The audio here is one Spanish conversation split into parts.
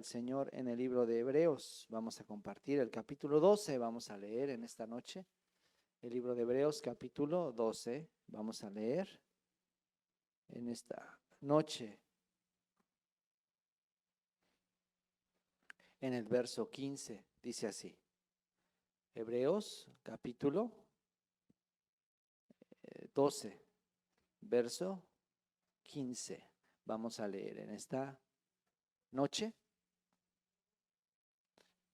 del Señor en el libro de Hebreos. Vamos a compartir el capítulo 12, vamos a leer en esta noche. El libro de Hebreos capítulo 12, vamos a leer en esta noche. En el verso 15, dice así. Hebreos capítulo 12, verso 15. Vamos a leer en esta noche.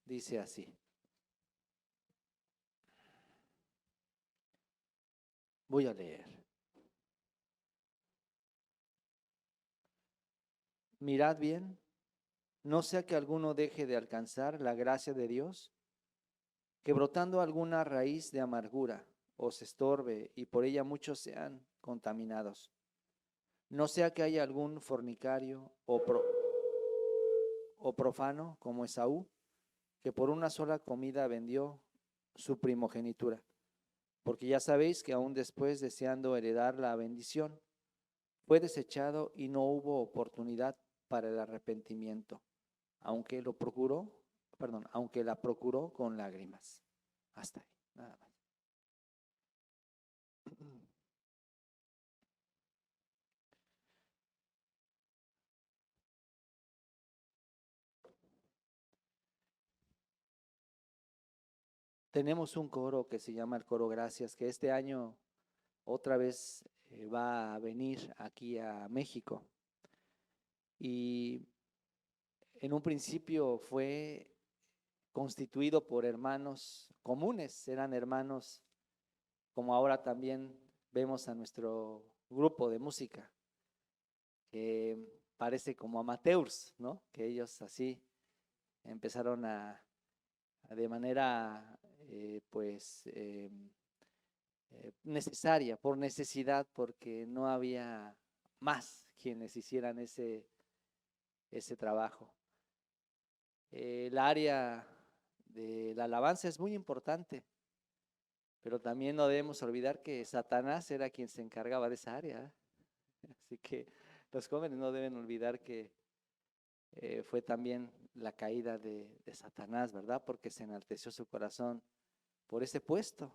Dice así. Voy a leer. Mirad bien, no sea que alguno deje de alcanzar la gracia de Dios, que brotando alguna raíz de amargura os estorbe y por ella muchos sean contaminados. No sea que haya algún fornicario o profano como Esaú, que por una sola comida vendió su primogenitura. Porque ya sabéis que aún después, deseando heredar la bendición, fue desechado y no hubo oportunidad para el arrepentimiento, aunque la procuró con lágrimas. Hasta ahí, nada más. Tenemos un coro que se llama el Coro Gracias, que este año otra vez va a venir aquí a México. Y en un principio fue constituido por hermanos comunes, eran hermanos como ahora también vemos a nuestro grupo de música, que parece como amateurs, ¿no? Que ellos así empezaron de manera necesaria, por necesidad, porque no había más quienes hicieran ese trabajo. El área de la alabanza es muy importante, pero también no debemos olvidar que Satanás era quien se encargaba de esa área. Así que los jóvenes no deben olvidar que fue también la caída de Satanás, ¿verdad? Porque se enalteció su corazón por ese puesto.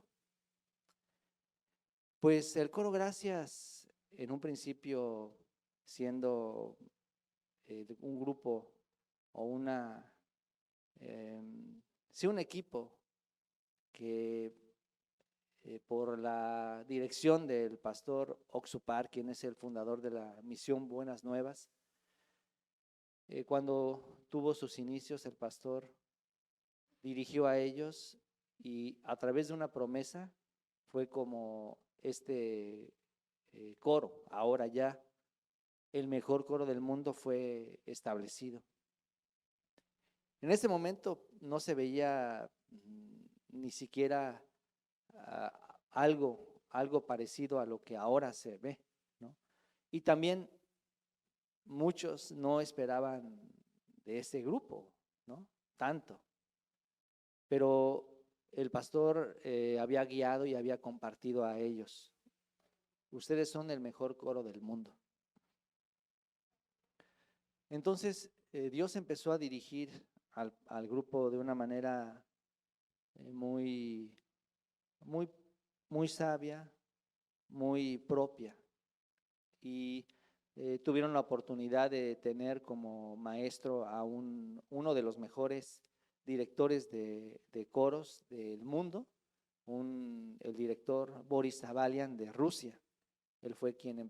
Pues el Coro Gracias, en un principio siendo un grupo o un equipo que por la dirección del pastor Oxupar, quien es el fundador de la misión Buenas Nuevas, cuando tuvo sus inicios, el pastor dirigió a ellos y a través de una promesa fue como este coro, ahora ya el mejor coro del mundo, fue establecido. En ese momento no se veía ni siquiera algo parecido a lo que ahora se ve, ¿no? Y también muchos no esperaban de ese grupo, ¿no? Tanto. Pero el pastor había guiado y había compartido a ellos. Ustedes son el mejor coro del mundo. Entonces, Dios empezó a dirigir al grupo de una manera muy, muy, muy sabia, muy propia. Y tuvieron la oportunidad de tener como maestro a uno de los mejores directores de coros del mundo, el director Boris Zavalian de Rusia. Él fue quien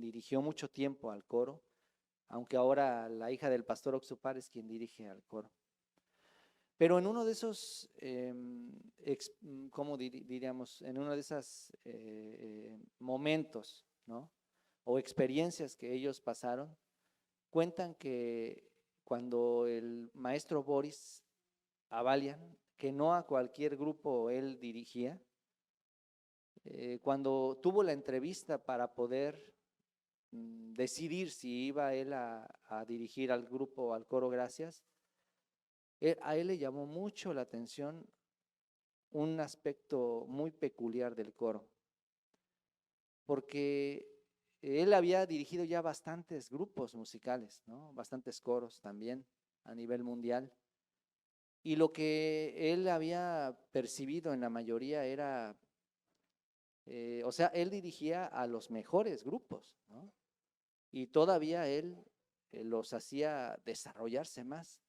dirigió mucho tiempo al coro, aunque ahora la hija del pastor Oxupar es quien dirige al coro. Pero en uno de esos, ¿cómo diríamos? En uno de esos momentos, ¿no? O experiencias que ellos pasaron, cuentan que cuando el maestro Boris Zavalian, que no a cualquier grupo él dirigía, cuando tuvo la entrevista para poder decidir si iba él a dirigir al grupo, al Coro Gracias, a él le llamó mucho la atención un aspecto muy peculiar del coro, porque él había dirigido ya bastantes grupos musicales, ¿no? Bastantes coros también, a nivel mundial. Y lo que él había percibido en la mayoría era, o sea, él dirigía a los mejores grupos, ¿no? Y todavía él los hacía desarrollarse más.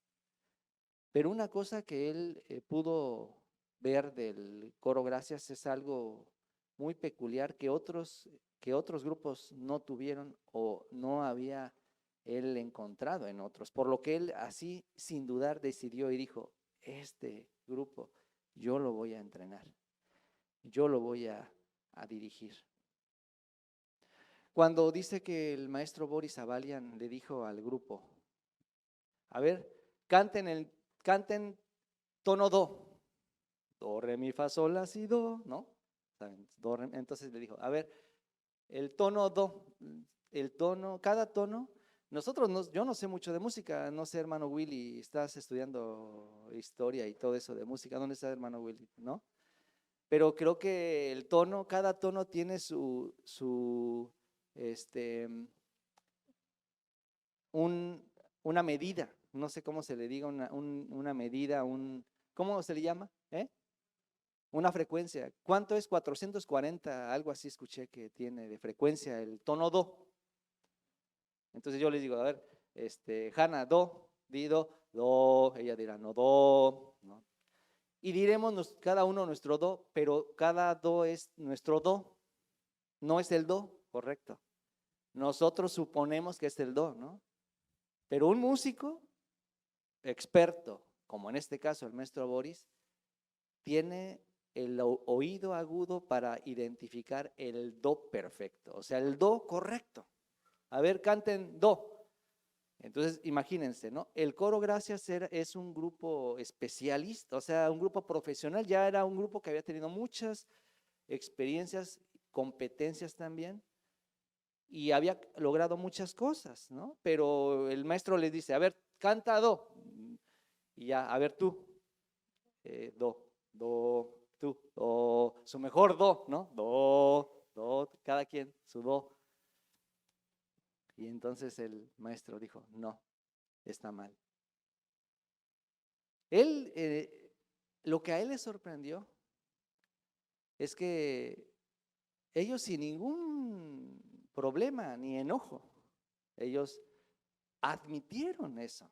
Pero una cosa que él pudo ver del Coro Gracias es algo muy peculiar que otros grupos no tuvieron o no había él encontrado en otros. Por lo que él así, sin dudar, decidió y dijo, este grupo yo lo voy a entrenar, yo lo voy a dirigir. Cuando dice que el maestro Boris Abalian le dijo al grupo, a ver, canten tono do, re, mi, fa, sol, la, si, do, ¿no? Do, re, entonces le dijo, a ver, el tono do, cada tono, yo no sé mucho de música, no sé, hermano Willy, estás estudiando historia y todo eso de música, ¿dónde está hermano Willy? ¿No? Pero creo que el tono, cada tono tiene una medida, no sé cómo se le diga, una medida, ¿cómo se le llama? Una frecuencia. ¿Cuánto es? 440, algo así escuché que tiene de frecuencia el tono do. Entonces yo les digo, a ver, Hanna, do, di do, ella dirá no do, ¿no? Y diremos cada uno nuestro do, pero cada do es nuestro do, no es el do, correcto. Nosotros suponemos que es el do, ¿no? Pero un músico experto, como en este caso el maestro Boris, tiene el oído agudo para identificar el do perfecto, o sea, el do correcto. A ver, canten do. Entonces, imagínense, ¿no? El Coro Gracias es un grupo especialista, o sea, un grupo profesional, ya era un grupo que había tenido muchas experiencias, competencias también, y había logrado muchas cosas, ¿no? Pero el maestro les dice, a ver, canta do, y ya, a ver tú, do, tú, do, su mejor do, ¿no? Do, cada quien, su do. Y entonces el maestro dijo, no, está mal. Él, lo que a él le sorprendió es que ellos sin ningún problema ni enojo, ellos admitieron eso.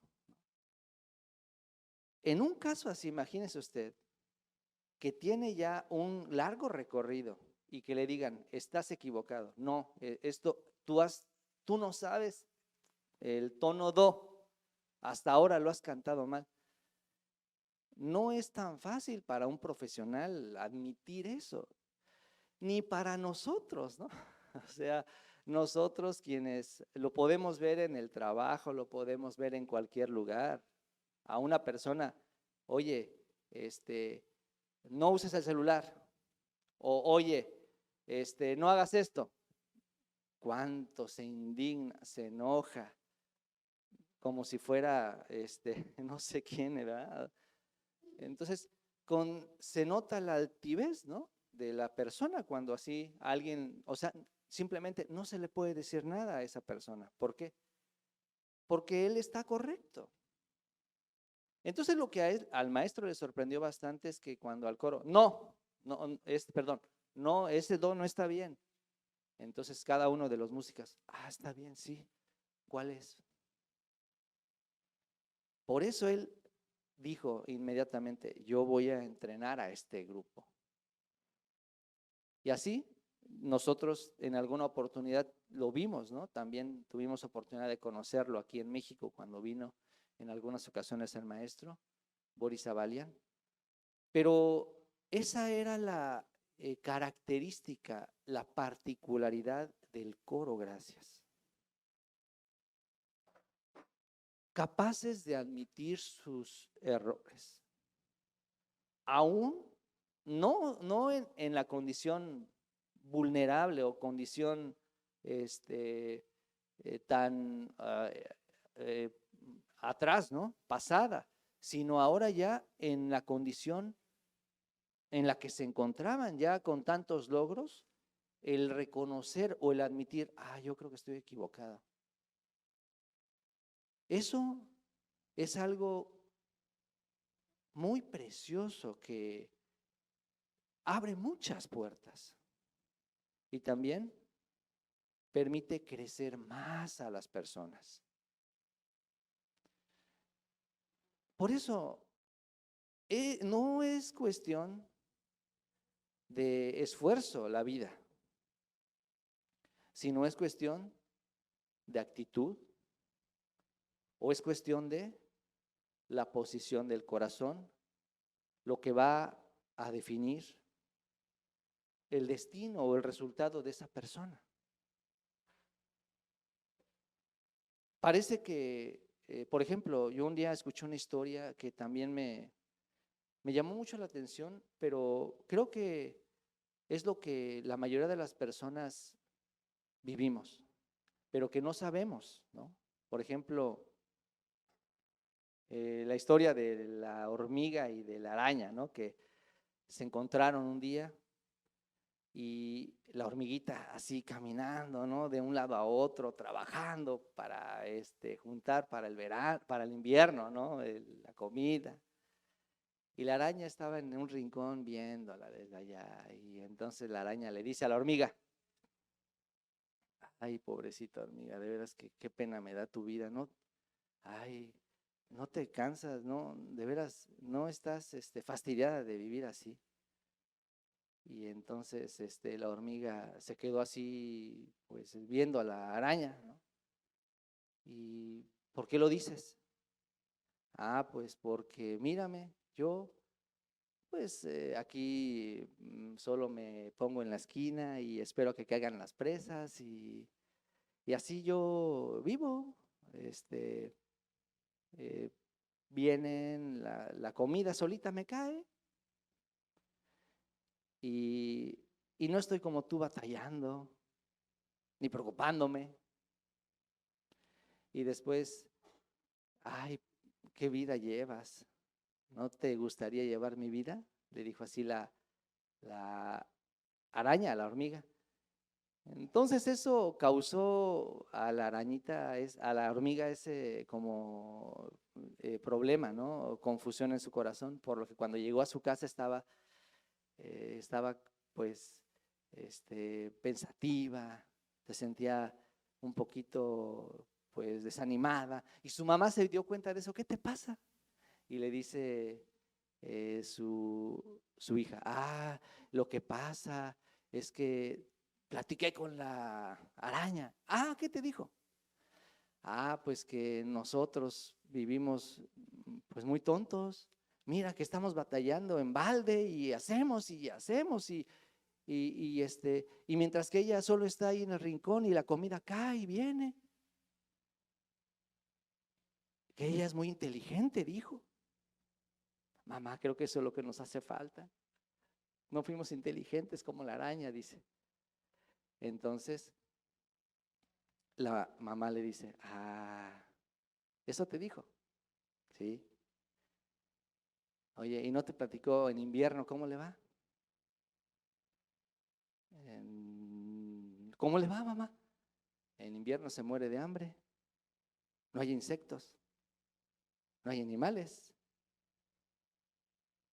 En un caso así, imagínese usted, que tiene ya un largo recorrido y que le digan, estás equivocado. No, esto, tú no sabes el tono do, hasta ahora lo has cantado mal. No es tan fácil para un profesional admitir eso, ni para nosotros, ¿no? O sea, nosotros quienes lo podemos ver en el trabajo, lo podemos ver en cualquier lugar. A una persona, oye, no uses el celular, o oye, no hagas esto. Cuánto se indigna, se enoja, como si fuera, no sé quién, ¿verdad? Entonces, se nota la altivez, ¿no? De la persona cuando así alguien, o sea, simplemente no se le puede decir nada a esa persona. ¿Por qué? Porque él está correcto. Entonces lo que al maestro le sorprendió bastante es que cuando al coro, no, ese do no está bien. Entonces cada uno de los músicos, está bien, sí, ¿cuál es? Por eso él dijo inmediatamente, yo voy a entrenar a este grupo. Y así nosotros en alguna oportunidad lo vimos, ¿no? También tuvimos oportunidad de conocerlo aquí en México cuando vino en algunas ocasiones el maestro Boris Abalian. Pero esa era la característica, la particularidad del Coro Gracias. Capaces de admitir sus errores, aún no en la condición vulnerable o condición tan atrás, ¿no? Pasada, sino ahora ya en la condición en la que se encontraban ya con tantos logros, el reconocer o el admitir, yo creo que estoy equivocado. Eso es algo muy precioso que abre muchas puertas y también permite crecer más a las personas. Por eso, no es cuestión de esfuerzo la vida, sino es cuestión de actitud o es cuestión de la posición del corazón, lo que va a definir el destino o el resultado de esa persona. Parece que, por ejemplo, yo un día escuché una historia que también me llamó mucho la atención, pero creo que es lo que la mayoría de las personas vivimos, pero que no sabemos, ¿no? Por ejemplo, la historia de la hormiga y de la araña, ¿no? Que se encontraron un día y la hormiguita así caminando, ¿no? De un lado a otro, trabajando para juntar para el verano, para el invierno, ¿no? La comida. Y la araña estaba en un rincón viéndola desde allá. Y entonces la araña le dice a la hormiga: ay, pobrecita hormiga, de veras que qué pena me da tu vida, ¿no? Ay, no te cansas, ¿no? De veras, no estás fastidiada de vivir así. Y entonces la hormiga se quedó así, pues viendo a la araña, ¿no? ¿Y por qué lo dices? Ah, pues porque mírame, yo pues aquí solo me pongo en la esquina y espero a que caigan las presas y así yo vivo. Eh, Vienen, la comida solita me cae y, y no estoy como tú batallando ni preocupándome. Y después, ay, ¿qué vida llevas? ¿No te gustaría llevar mi vida? Le dijo así la araña a la hormiga. Entonces eso causó a la arañita, a la hormiga ese como problema, ¿no? Confusión en su corazón, por lo que cuando llegó a su casa estaba pues pensativa, se sentía un poquito pues desanimada y su mamá se dio cuenta de eso. ¿Qué te pasa? Y le dice su hija: ah, lo que pasa es que platiqué con la araña. Ah, ¿qué te dijo? Ah, pues que nosotros vivimos pues muy tontos. Mira que estamos batallando en balde y hacemos y mientras que ella solo está ahí en el rincón y la comida cae y viene. Que ella es muy inteligente, dijo. Mamá, creo que eso es lo que nos hace falta. No fuimos inteligentes como la araña, dice. Entonces, la mamá le dice: ah, ¿eso te dijo? Sí. Oye, ¿y no te platicó en invierno cómo le va? ¿Cómo le va, mamá? En invierno se muere de hambre. No hay insectos. No hay animales.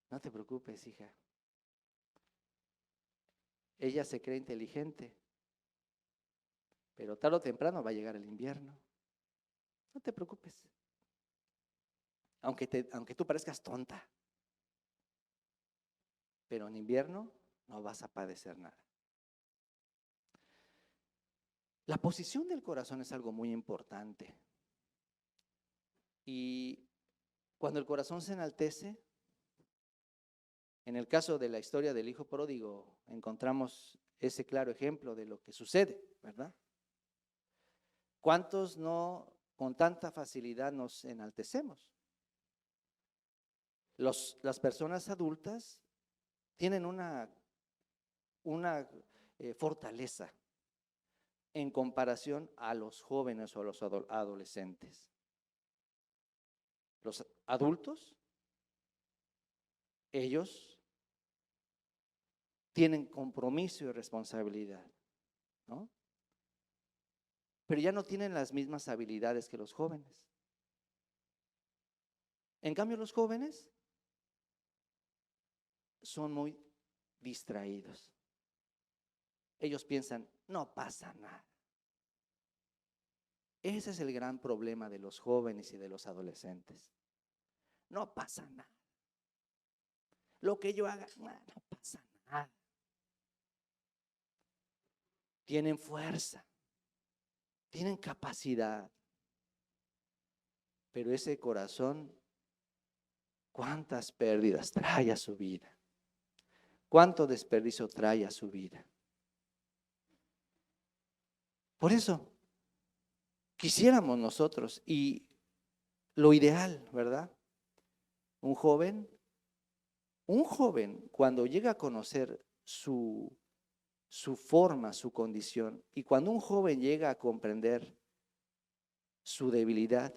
No te preocupes, hija. Ella se cree inteligente, pero tarde o temprano va a llegar el invierno. No te preocupes. Aunque tú parezcas tonta, pero en invierno no vas a padecer nada. La posición del corazón es algo muy importante. Y cuando el corazón se enaltece, en el caso de la historia del hijo pródigo, encontramos ese claro ejemplo de lo que sucede, ¿verdad? ¿Cuántos no con tanta facilidad nos enaltecemos? Las personas adultas tienen una fortaleza en comparación a los jóvenes o a los adolescentes. Los adultos, ellos tienen compromiso y responsabilidad, ¿no? Pero ya no tienen las mismas habilidades que los jóvenes. En cambio, los jóvenes son muy distraídos. Ellos piensan, no pasa nada. Ese es el gran problema de los jóvenes y de los adolescentes. No pasa nada. Lo que yo haga, no pasa nada. Tienen fuerza, tienen capacidad, pero ese corazón, ¿cuántas pérdidas trae a su vida? ¿Cuánto desperdicio trae a su vida? Por eso, quisiéramos nosotros, y lo ideal, ¿verdad? Un joven cuando llega a conocer su forma, su condición, y cuando un joven llega a comprender su debilidad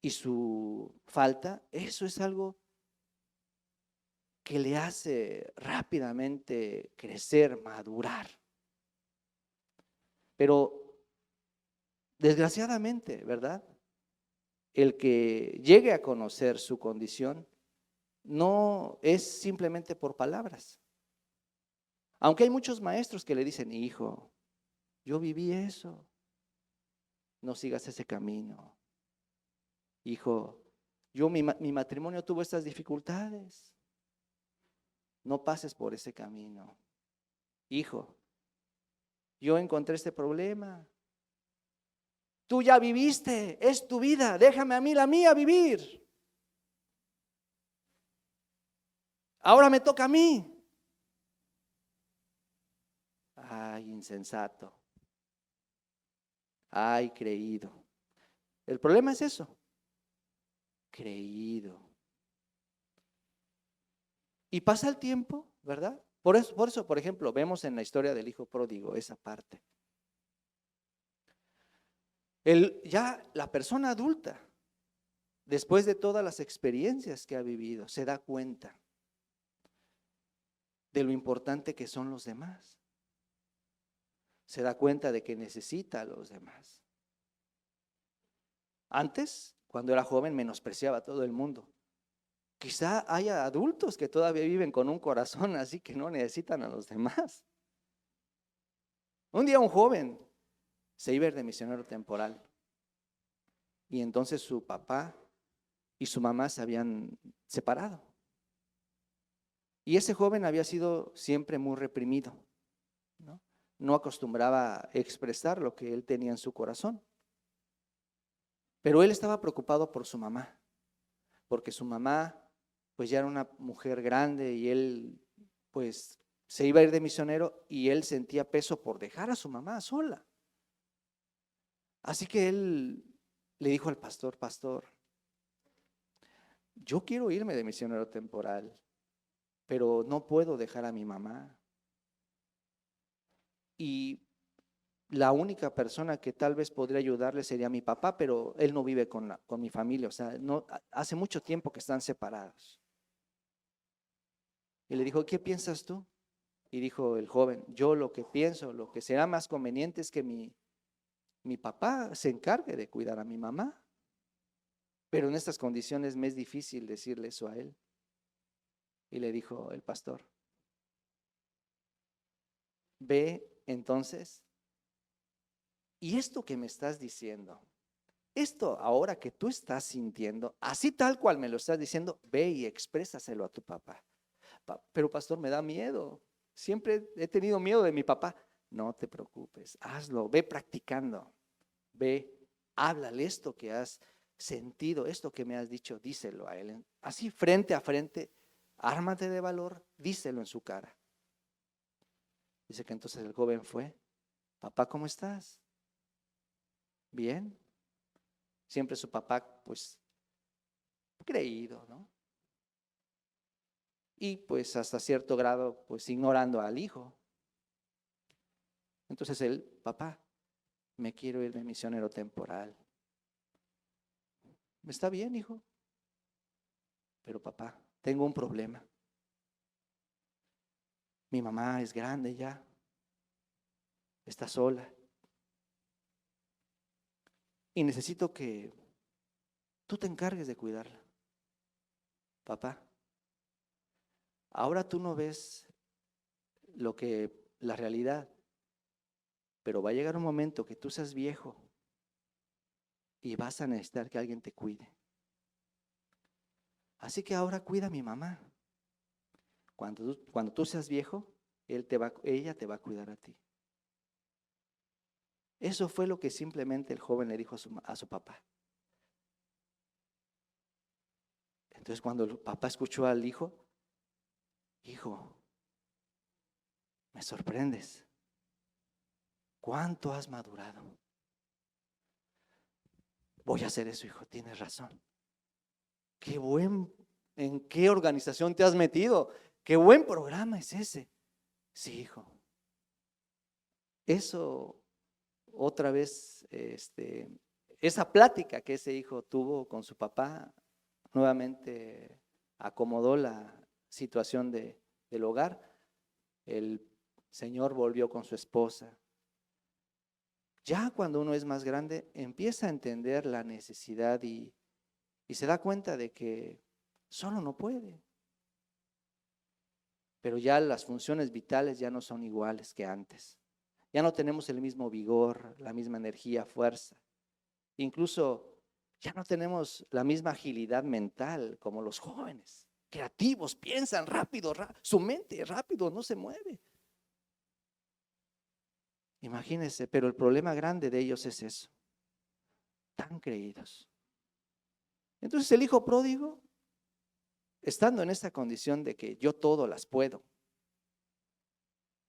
y su falta, eso es algo que le hace rápidamente crecer, madurar. Pero desgraciadamente, ¿verdad? El que llegue a conocer su condición no es simplemente por palabras. Aunque hay muchos maestros que le dicen, hijo, yo viví eso, no sigas ese camino. Hijo, mi matrimonio tuvo estas dificultades, no pases por ese camino. Hijo, yo encontré este problema. Tú ya viviste, es tu vida, déjame a mí la mía vivir. Ahora me toca a mí. Ay, insensato. Ay, creído. El problema es eso. Creído. Y pasa el tiempo, ¿verdad? Por eso, por ejemplo, vemos en la historia del hijo pródigo esa parte. Ya la persona adulta, después de todas las experiencias que ha vivido, se da cuenta de lo importante que son los demás. Se da cuenta de que necesita a los demás. Antes, cuando era joven, menospreciaba a todo el mundo. Quizá haya adultos que todavía viven con un corazón así que no necesitan a los demás. Un día un joven se iba a ir de misionero temporal y entonces su papá y su mamá se habían separado. Y ese joven había sido siempre muy reprimido, ¿no? No acostumbraba a expresar lo que él tenía en su corazón. Pero él estaba preocupado por su mamá, porque su mamá pues ya era una mujer grande y él pues se iba a ir de misionero y él sentía peso por dejar a su mamá sola. Así que él le dijo al pastor, pastor, yo quiero irme de misionero temporal, pero no puedo dejar a mi mamá. Y la única persona que tal vez podría ayudarle sería mi papá, pero él no vive con mi familia, o sea, no, hace mucho tiempo que están separados. Y le dijo, ¿qué piensas tú? Y dijo el joven, yo lo que pienso, lo que será más conveniente es que mi papá se encargue de cuidar a mi mamá. Pero en estas condiciones me es difícil decirle eso a él. Y le dijo el pastor, ve entonces, y esto que me estás diciendo, esto ahora que tú estás sintiendo, así tal cual me lo estás diciendo, ve y exprésaselo a tu papá. Pero pastor, me da miedo. Siempre he tenido miedo de mi papá. No te preocupes, hazlo, ve practicando. Ve, háblale esto que has sentido, esto que me has dicho, díselo a él. Así frente a frente, ármate de valor, díselo en su cara. Dice que entonces el joven fue, papá, ¿cómo estás? Bien. Siempre su papá, pues, creído, ¿no? Y pues hasta cierto grado, pues ignorando al hijo. Entonces él, papá, me quiero ir de misionero temporal. Está bien, hijo. Pero papá, tengo un problema. Mi mamá es grande ya. Está sola. Y necesito que tú te encargues de cuidarla. Papá, ahora tú no ves la realidad, pero va a llegar un momento que tú seas viejo y vas a necesitar que alguien te cuide. Así que ahora cuida a mi mamá. Cuando tú seas viejo, ella te va a cuidar a ti. Eso fue lo que simplemente el joven le dijo a su papá. Entonces cuando el papá escuchó al hijo, hijo, me sorprendes. ¿Cuánto has madurado? Voy a hacer eso, hijo, tienes razón. ¿En qué organización te has metido? Qué buen programa es ese. Sí, hijo. Eso otra vez, esa plática que ese hijo tuvo con su papá, nuevamente acomodó la situación del hogar. El señor volvió con su esposa. Ya cuando uno es más grande, empieza a entender la necesidad y se da cuenta de que solo no puede. Pero ya las funciones vitales ya no son iguales que antes. Ya no tenemos el mismo vigor, la misma energía, fuerza. Incluso ya no tenemos la misma agilidad mental como los jóvenes. Creativos, piensan rápido, su mente rápido no se mueve. Imagínense, pero el problema grande de ellos es eso. Tan creídos. Entonces el hijo pródigo, estando en esta condición de que yo todo las puedo,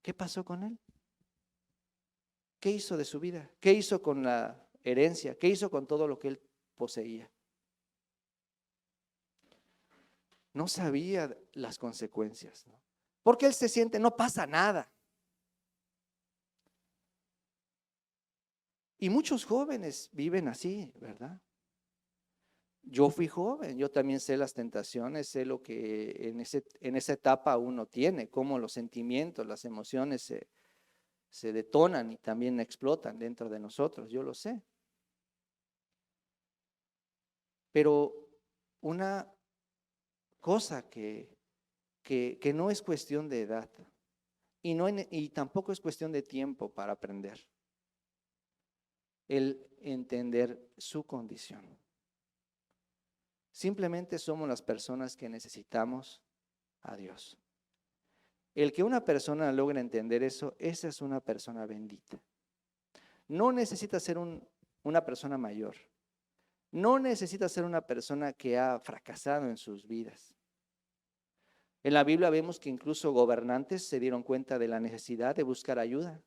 ¿qué pasó con él? ¿Qué hizo de su vida? ¿Qué hizo con la herencia? ¿Qué hizo con todo lo que él poseía? No sabía las consecuencias, ¿no? Porque él se siente, no pasa nada. Y muchos jóvenes viven así, ¿verdad? Yo fui joven, yo también sé las tentaciones, sé lo que en esa etapa uno tiene, cómo los sentimientos, las emociones se detonan y también explotan dentro de nosotros, yo lo sé. Pero una cosa que no es cuestión de edad y tampoco es cuestión de tiempo para aprender, el entender su condición. Simplemente somos las personas que necesitamos a Dios. El que una persona logre entender eso, esa es una persona bendita. No necesita ser una persona mayor. No necesita ser una persona que ha fracasado en sus vidas. En la Biblia vemos que incluso gobernantes se dieron cuenta de la necesidad de buscar ayuda.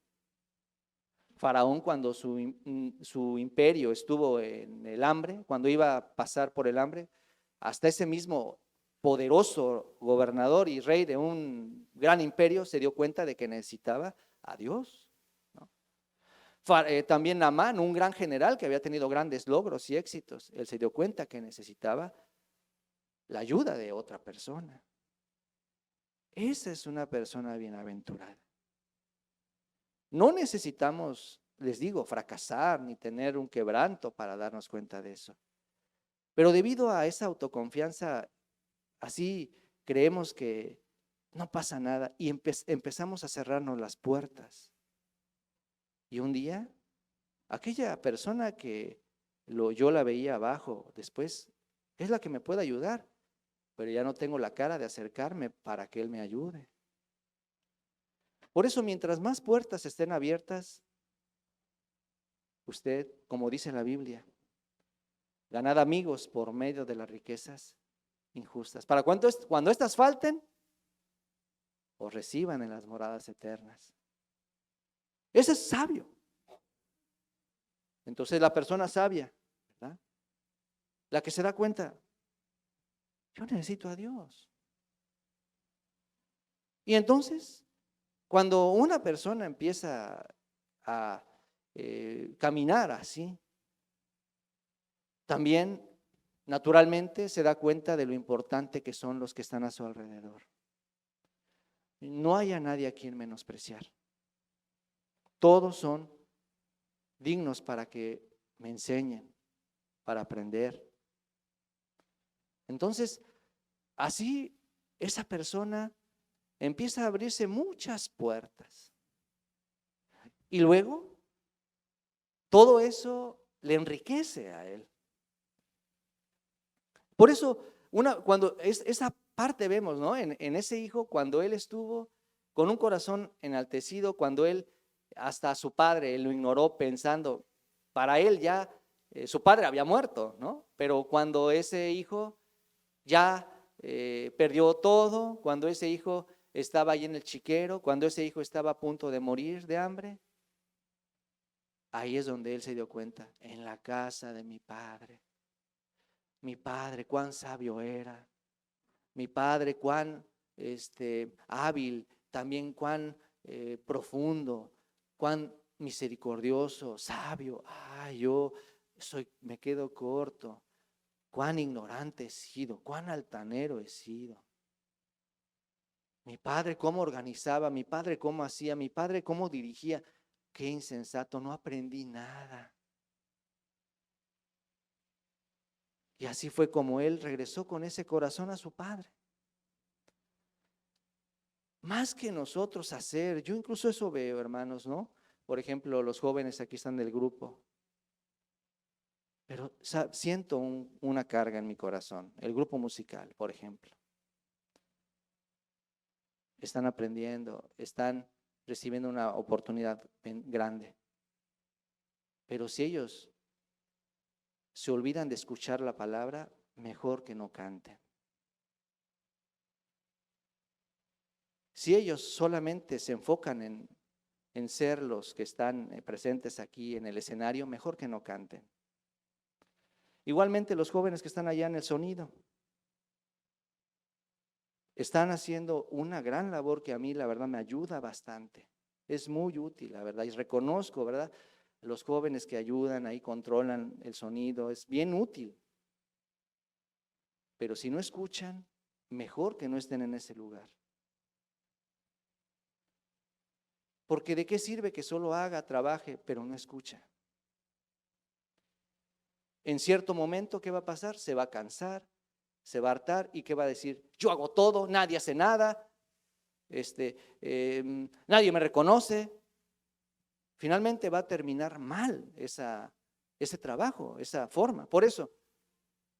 Faraón, cuando su imperio estuvo en el hambre, cuando iba a pasar por el hambre, hasta ese mismo poderoso gobernador y rey de un gran imperio se dio cuenta de que necesitaba a Dios, ¿no? También Naamán, un gran general que había tenido grandes logros y éxitos, él se dio cuenta que necesitaba la ayuda de otra persona. Esa es una persona bienaventurada. No necesitamos, les digo, fracasar ni tener un quebranto para darnos cuenta de eso. Pero debido a esa autoconfianza, así creemos que no pasa nada y empezamos a cerrarnos las puertas. Y un día, aquella persona que yo la veía abajo, después es la que me puede ayudar, pero ya no tengo la cara de acercarme para que él me ayude. Por eso, mientras más puertas estén abiertas, usted, como dice la Biblia, ganad amigos por medio de las riquezas injustas. Para cuando estas falten, os reciban en las moradas eternas. Ese es sabio. Entonces la persona sabia, ¿verdad? La que se da cuenta, yo necesito a Dios. Y entonces, cuando una persona empieza a caminar así, también naturalmente se da cuenta de lo importante que son los que están a su alrededor. No hay a nadie a quien menospreciar. Todos son dignos para que me enseñen, para aprender, Entonces, así esa persona empieza a abrirse muchas puertas. Y luego, todo eso le enriquece a él. Por eso, cuando esa parte vemos, ¿no? En ese hijo, cuando él estuvo con un corazón enaltecido, cuando él hasta a su padre él lo ignoró pensando, para él ya su padre había muerto, ¿no? Pero cuando ese hijo ya perdió todo, cuando ese hijo estaba ahí en el chiquero, cuando ese hijo estaba a punto de morir de hambre, ahí es donde él se dio cuenta, en la casa de mi padre cuán sabio era, mi padre cuán hábil, también cuán profundo, cuán misericordioso, sabio. Yo me quedo corto. Cuán ignorante he sido, cuán altanero he sido. Mi padre cómo organizaba, mi padre cómo hacía, mi padre cómo dirigía. Qué insensato, no aprendí nada. Y así fue como él regresó con ese corazón a su padre. Más que nosotros hacer, yo incluso eso veo, hermanos, ¿no? Por ejemplo, los jóvenes aquí están del grupo. Pero siento una carga en mi corazón. El grupo musical, por ejemplo. Están aprendiendo, están recibiendo una oportunidad grande. Pero si ellos se olvidan de escuchar la palabra, mejor que no canten. Si ellos solamente se enfocan en ser los que están presentes aquí en el escenario, mejor que no canten. Igualmente los jóvenes que están allá en el sonido, están haciendo una gran labor que a mí la verdad me ayuda bastante. Es muy útil, la verdad, y reconozco, ¿verdad? Los jóvenes que ayudan ahí, controlan el sonido, es bien útil. Pero si no escuchan, mejor que no estén en ese lugar. Porque ¿de qué sirve que solo haga, trabaje, pero no escucha? En cierto momento, ¿qué va a pasar? Se va a cansar, se va a hartar y ¿qué va a decir? Yo hago todo, nadie hace nada, nadie me reconoce. Finalmente va a terminar mal ese trabajo, esa forma. Por eso,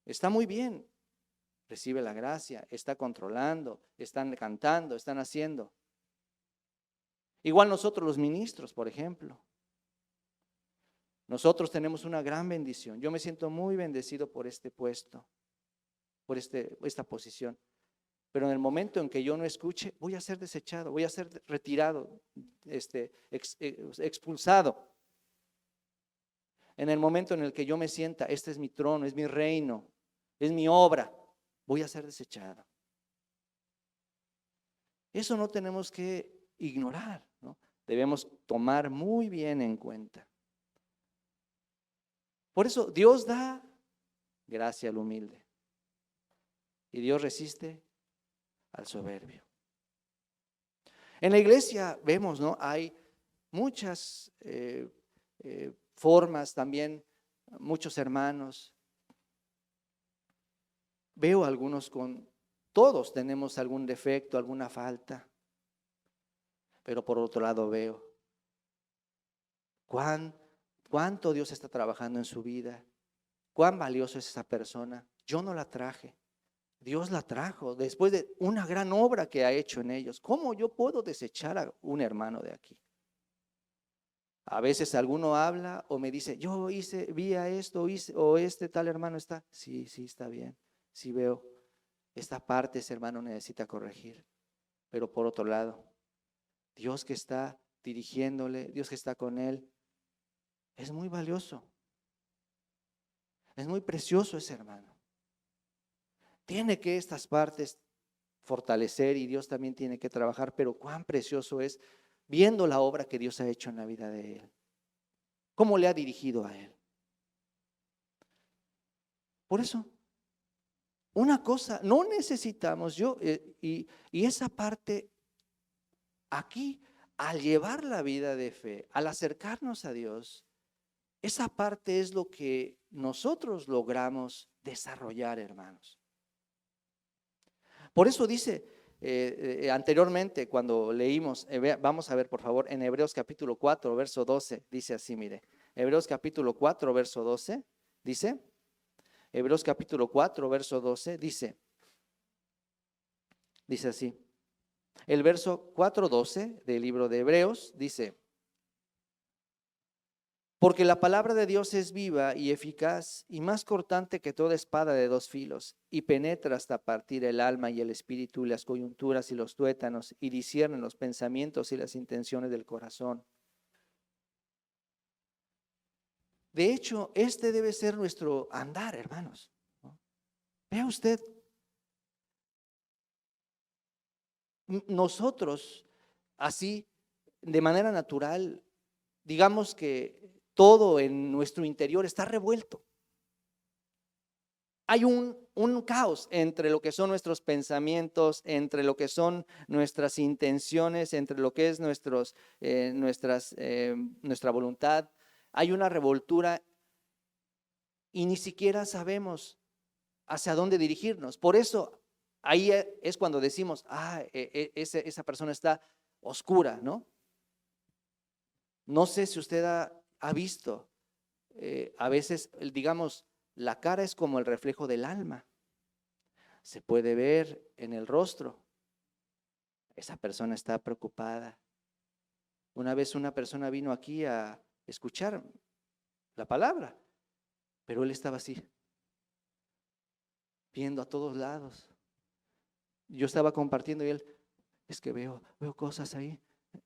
está muy bien, recibe la gracia, está controlando, están cantando, están haciendo. Igual nosotros los ministros, por ejemplo. Nosotros tenemos una gran bendición. Yo me siento muy bendecido por este puesto, por esta posición. Pero en el momento en que yo no escuche, voy a ser desechado, voy a ser retirado, expulsado. En el momento en el que yo me sienta, este es mi trono, es mi reino, es mi obra, voy a ser desechado. Eso no tenemos que ignorar, ¿no? Debemos tomar muy bien en cuenta. Por eso Dios da gracia al humilde y Dios resiste al soberbio. En la iglesia vemos, ¿no? Hay muchas formas también, muchos hermanos. Veo algunos todos tenemos algún defecto, alguna falta. Pero por otro lado veo cuánto Dios está trabajando en su vida, cuán valioso es esa persona. Yo no la traje, Dios la trajo después de una gran obra que ha hecho en ellos. ¿Cómo yo puedo desechar a un hermano de aquí? A veces alguno habla o me dice, yo vi a esto, o este tal hermano está. Sí, está bien, sí veo. Esta parte ese hermano necesita corregir. Pero por otro lado, Dios que está dirigiéndole, Dios que está con él, es muy valioso. Es muy precioso ese hermano. Tiene que estas partes fortalecer y Dios también tiene que trabajar, pero cuán precioso es viendo la obra que Dios ha hecho en la vida de él. Cómo le ha dirigido a él. Por eso, una cosa, no necesitamos y esa parte aquí, al llevar la vida de fe, al acercarnos a Dios, esa parte es lo que nosotros logramos desarrollar, hermanos. Por eso dice anteriormente cuando leímos, vamos a ver por favor en Hebreos capítulo 4, verso 12, dice así, mire, Hebreos capítulo 4, verso 12, dice, Hebreos capítulo 4, verso 12, dice así, el verso 4:12 del libro de Hebreos dice, porque la palabra de Dios es viva y eficaz y más cortante que toda espada de dos filos y penetra hasta partir el alma y el espíritu y las coyunturas y los tuétanos y discierne los pensamientos y las intenciones del corazón. De hecho, este debe ser nuestro andar, hermanos, ¿no? Vea usted, nosotros así, de manera natural, digamos que todo en nuestro interior está revuelto. Hay un caos entre lo que son nuestros pensamientos, entre lo que son nuestras intenciones, entre lo que es nuestra voluntad. Hay una revoltura y ni siquiera sabemos hacia dónde dirigirnos. Por eso ahí es cuando decimos, esa persona está oscura, ¿no? No sé si usted ha visto, a veces, digamos, la cara es como el reflejo del alma. Se puede ver en el rostro. Esa persona está preocupada. Una vez una persona vino aquí a escuchar la palabra, pero él estaba así, viendo a todos lados. Yo estaba compartiendo y él, es que veo cosas ahí,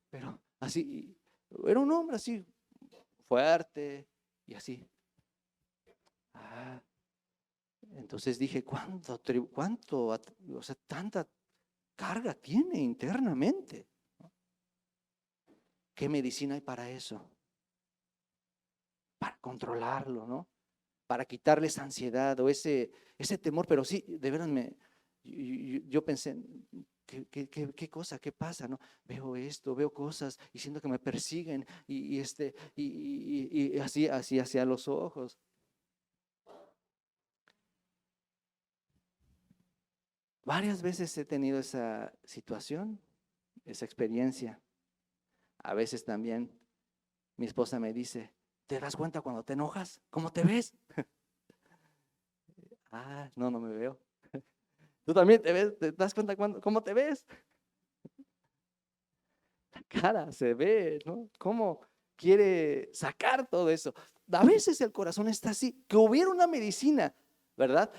pero así, era un hombre así, fuerte y así. Entonces dije, ¿cuánto, o sea, tanta carga tiene internamente? ¿Qué medicina hay para eso? Para controlarlo, ¿no? Para quitarle esa ansiedad o ese temor, pero sí, de verdad yo pensé, ¿qué cosa, qué pasa? ¿No? Veo esto, veo cosas y siento que me persiguen y así hacia los ojos. Varias veces he tenido esa situación, esa experiencia. A veces también mi esposa me dice, ¿te das cuenta cuando te enojas? ¿Cómo te ves? No me veo. ¿Tú también te ves? ¿Te das cuenta cómo te ves? La cara se ve, ¿no? ¿Cómo quiere sacar todo eso? A veces el corazón está así, que hubiera una medicina, ¿verdad?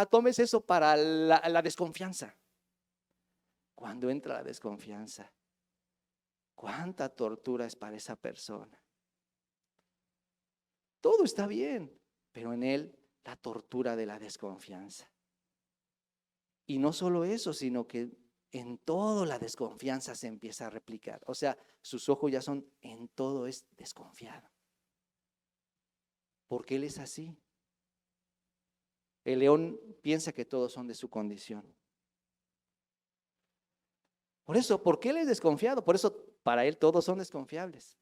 Tomes eso para la desconfianza. Cuando entra la desconfianza, ¿cuánta tortura es para esa persona? Todo está bien, pero en él la tortura de la desconfianza. Y no solo eso, sino que en todo la desconfianza se empieza a replicar. O sea, sus ojos ya son, en todo es desconfiado. Porque él es así. El león piensa que todos son de su condición. Por eso, porque él es desconfiado, por eso para él todos son desconfiables.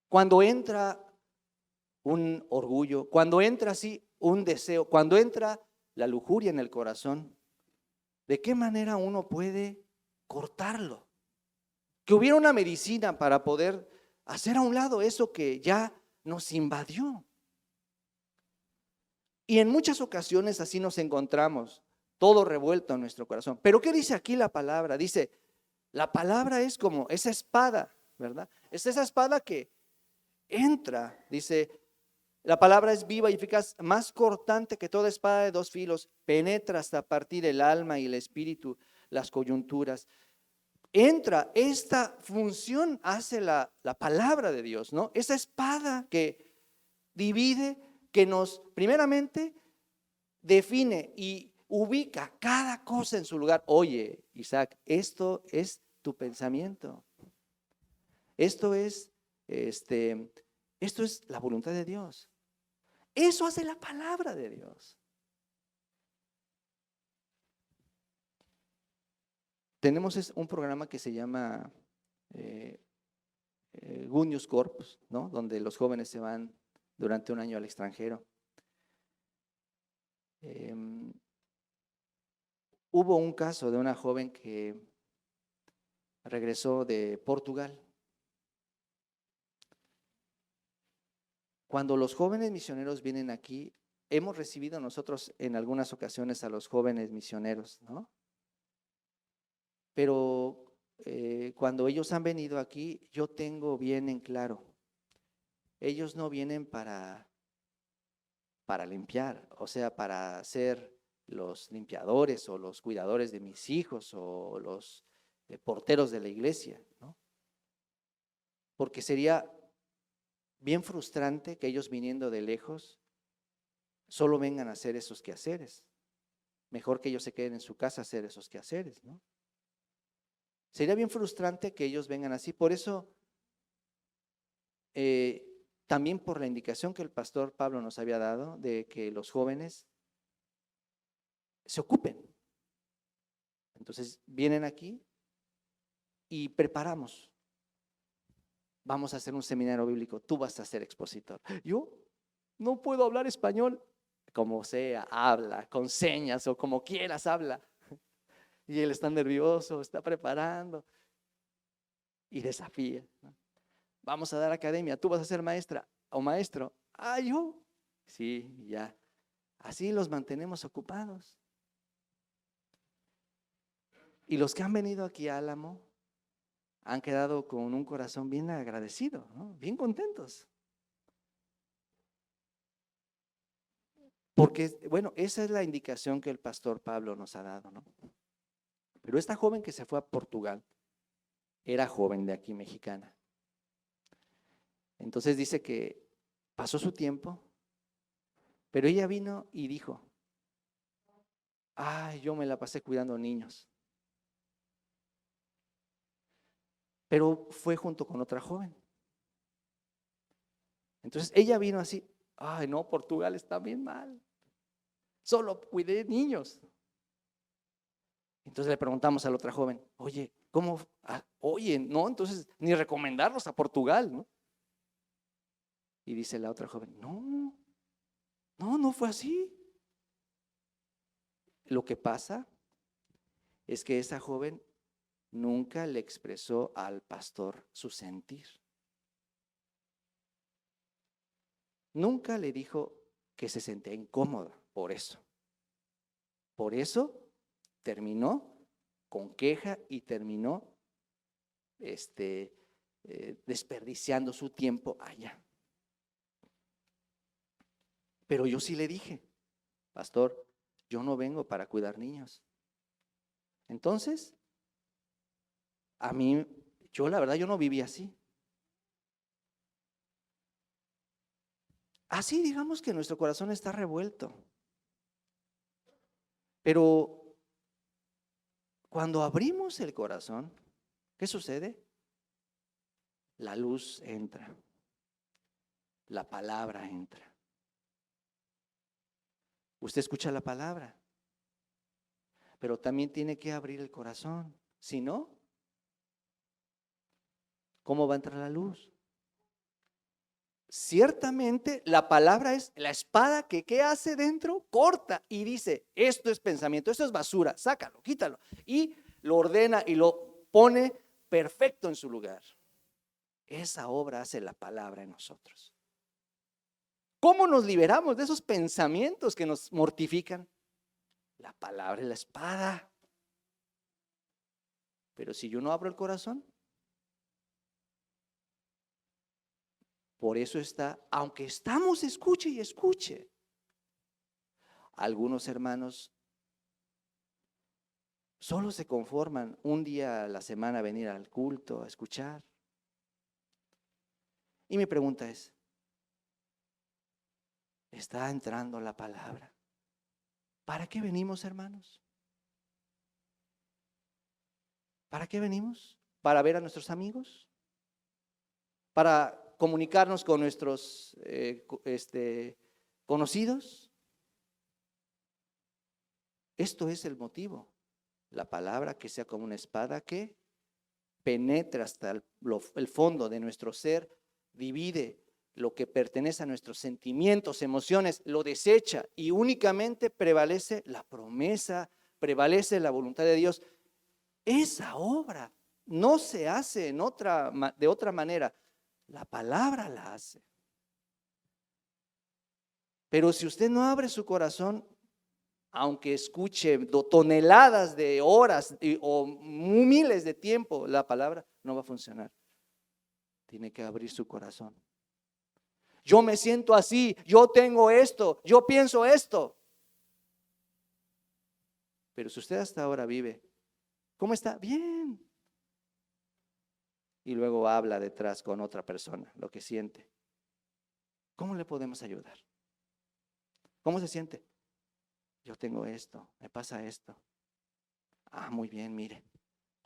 Cuando entra un orgullo, cuando entra así un deseo, cuando entra la lujuria en el corazón, ¿de qué manera uno puede cortarlo? Que hubiera una medicina para poder hacer a un lado eso que ya nos invadió. Y en muchas ocasiones así nos encontramos, todo revuelto en nuestro corazón. Pero ¿qué dice aquí la palabra? Dice, la palabra es como esa espada, ¿verdad? Es esa espada que entra, dice, la palabra es viva y eficaz, más cortante que toda espada de dos filos, penetra hasta partir el alma y el espíritu, las coyunturas. Entra, esta función hace la palabra de Dios, ¿no? Esa espada que divide, que nos primeramente define y ubica cada cosa en su lugar. Oye, Isaac, esto es tu pensamiento. Esto es la voluntad de Dios. Eso hace la palabra de Dios. Tenemos un programa que se llama Gunius Corpus, ¿no? Donde los jóvenes se van durante un año al extranjero. hubo un caso de una joven que regresó de Portugal. Cuando los jóvenes misioneros vienen aquí, hemos recibido nosotros en algunas ocasiones a los jóvenes misioneros, ¿no? Pero cuando ellos han venido aquí, yo tengo bien en claro, ellos no vienen para limpiar, o sea, para ser los limpiadores o los cuidadores de mis hijos o los porteros de la iglesia, ¿no? Porque sería bien frustrante que ellos viniendo de lejos solo vengan a hacer esos quehaceres. Mejor que ellos se queden en su casa a hacer esos quehaceres, ¿no? Sería bien frustrante que ellos vengan así. Por eso, también por la indicación que el pastor Pablo nos había dado de que los jóvenes se ocupen. Entonces, vienen aquí y preparamos. Vamos a hacer un seminario bíblico, tú vas a ser expositor. Yo no puedo hablar español. Como sea, habla, con señas o como quieras, habla. Y él está nervioso, está preparando y desafía, ¿no? Vamos a dar academia, tú vas a ser maestra o maestro. Yo. Sí, ya. Así los mantenemos ocupados. Y los que han venido aquí a Álamo han quedado con un corazón bien agradecido, ¿no? Bien contentos. Porque, bueno, esa es la indicación que el pastor Pablo nos ha dado, ¿no? Pero esta joven que se fue a Portugal era joven de aquí, mexicana. Entonces dice que pasó su tiempo, pero ella vino y dijo, yo me la pasé cuidando niños. Pero fue junto con otra joven. Entonces ella vino así, no, Portugal está bien mal. Solo cuidé niños. Entonces le preguntamos a la otra joven, oye, ¿cómo? Oye, no, entonces ni recomendarlos a Portugal, ¿no? Y dice la otra joven, no fue así. Lo que pasa es que esa joven nunca le expresó al pastor su sentir. Nunca le dijo que se sentía incómoda por eso. Por eso terminó con queja y terminó desperdiciando su tiempo allá. Pero yo sí le dije, pastor, yo no vengo para cuidar niños. Entonces, yo la verdad, yo no viví así. Así digamos que nuestro corazón está revuelto. Pero cuando abrimos el corazón, ¿qué sucede? La luz entra, la palabra entra. Usted escucha la palabra, pero también tiene que abrir el corazón. Si no, ¿cómo va a entrar la luz? Ciertamente la palabra es la espada que ¿qué hace dentro? Corta y dice, esto es pensamiento, esto es basura, sácalo, quítalo. Y lo ordena y lo pone perfecto en su lugar. Esa obra hace la palabra en nosotros. ¿Cómo nos liberamos de esos pensamientos que nos mortifican? La palabra es la espada. Pero si yo no abro el corazón, por eso está, aunque estamos escuche y escuche, algunos hermanos solo se conforman un día a la semana a venir al culto, a escuchar. Y mi pregunta es, ¿está entrando la palabra? ¿Para qué venimos, hermanos? ¿Para qué venimos? ¿Para ver a nuestros amigos? ¿Para comunicarnos con nuestros conocidos? Esto es el motivo. La palabra que sea como una espada que penetra hasta el fondo de nuestro ser, divide lo que pertenece a nuestros sentimientos, emociones, lo desecha y únicamente prevalece la promesa prevalece la voluntad de Dios. Esa obra no se hace de otra manera. La palabra la hace. Pero si usted no abre su corazón, aunque escuche toneladas de horas o miles de tiempo, la palabra no va a funcionar. Tiene que abrir su corazón. Yo me siento así, yo tengo esto, yo pienso esto. Pero si usted hasta ahora vive, ¿cómo está? Bien. Y luego habla detrás con otra persona lo que siente. ¿Cómo le podemos ayudar? ¿Cómo se siente? Yo tengo esto, me pasa esto. Ah, muy bien, mire.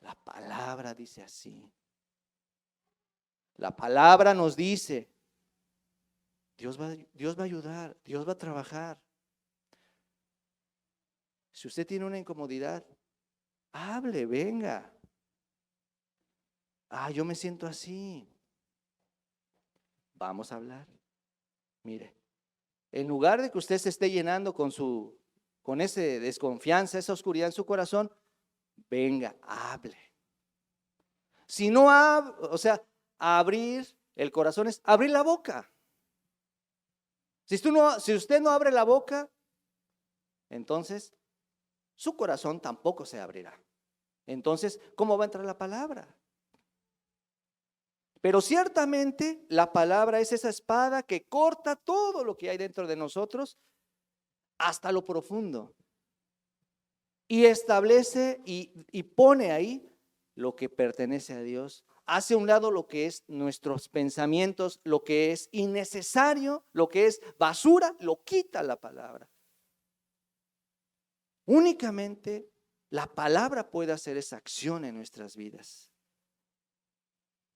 La palabra dice así. La palabra nos dice, Dios va a ayudar, Dios va a trabajar. Si usted tiene una incomodidad, hable, venga. Ah, yo me siento así. Vamos a hablar. Mire, en lugar de que usted se esté llenando con esa desconfianza, esa oscuridad en su corazón, venga, hable. Si no, abrir el corazón es abrir la boca. Si usted no abre la boca, entonces su corazón tampoco se abrirá. Entonces, ¿cómo va a entrar la palabra? Pero ciertamente la palabra es esa espada que corta todo lo que hay dentro de nosotros hasta lo profundo y establece y pone ahí lo que pertenece a Dios. Hace a un lado lo que es nuestros pensamientos, lo que es innecesario, lo que es basura, lo quita la palabra. Únicamente la palabra puede hacer esa acción en nuestras vidas.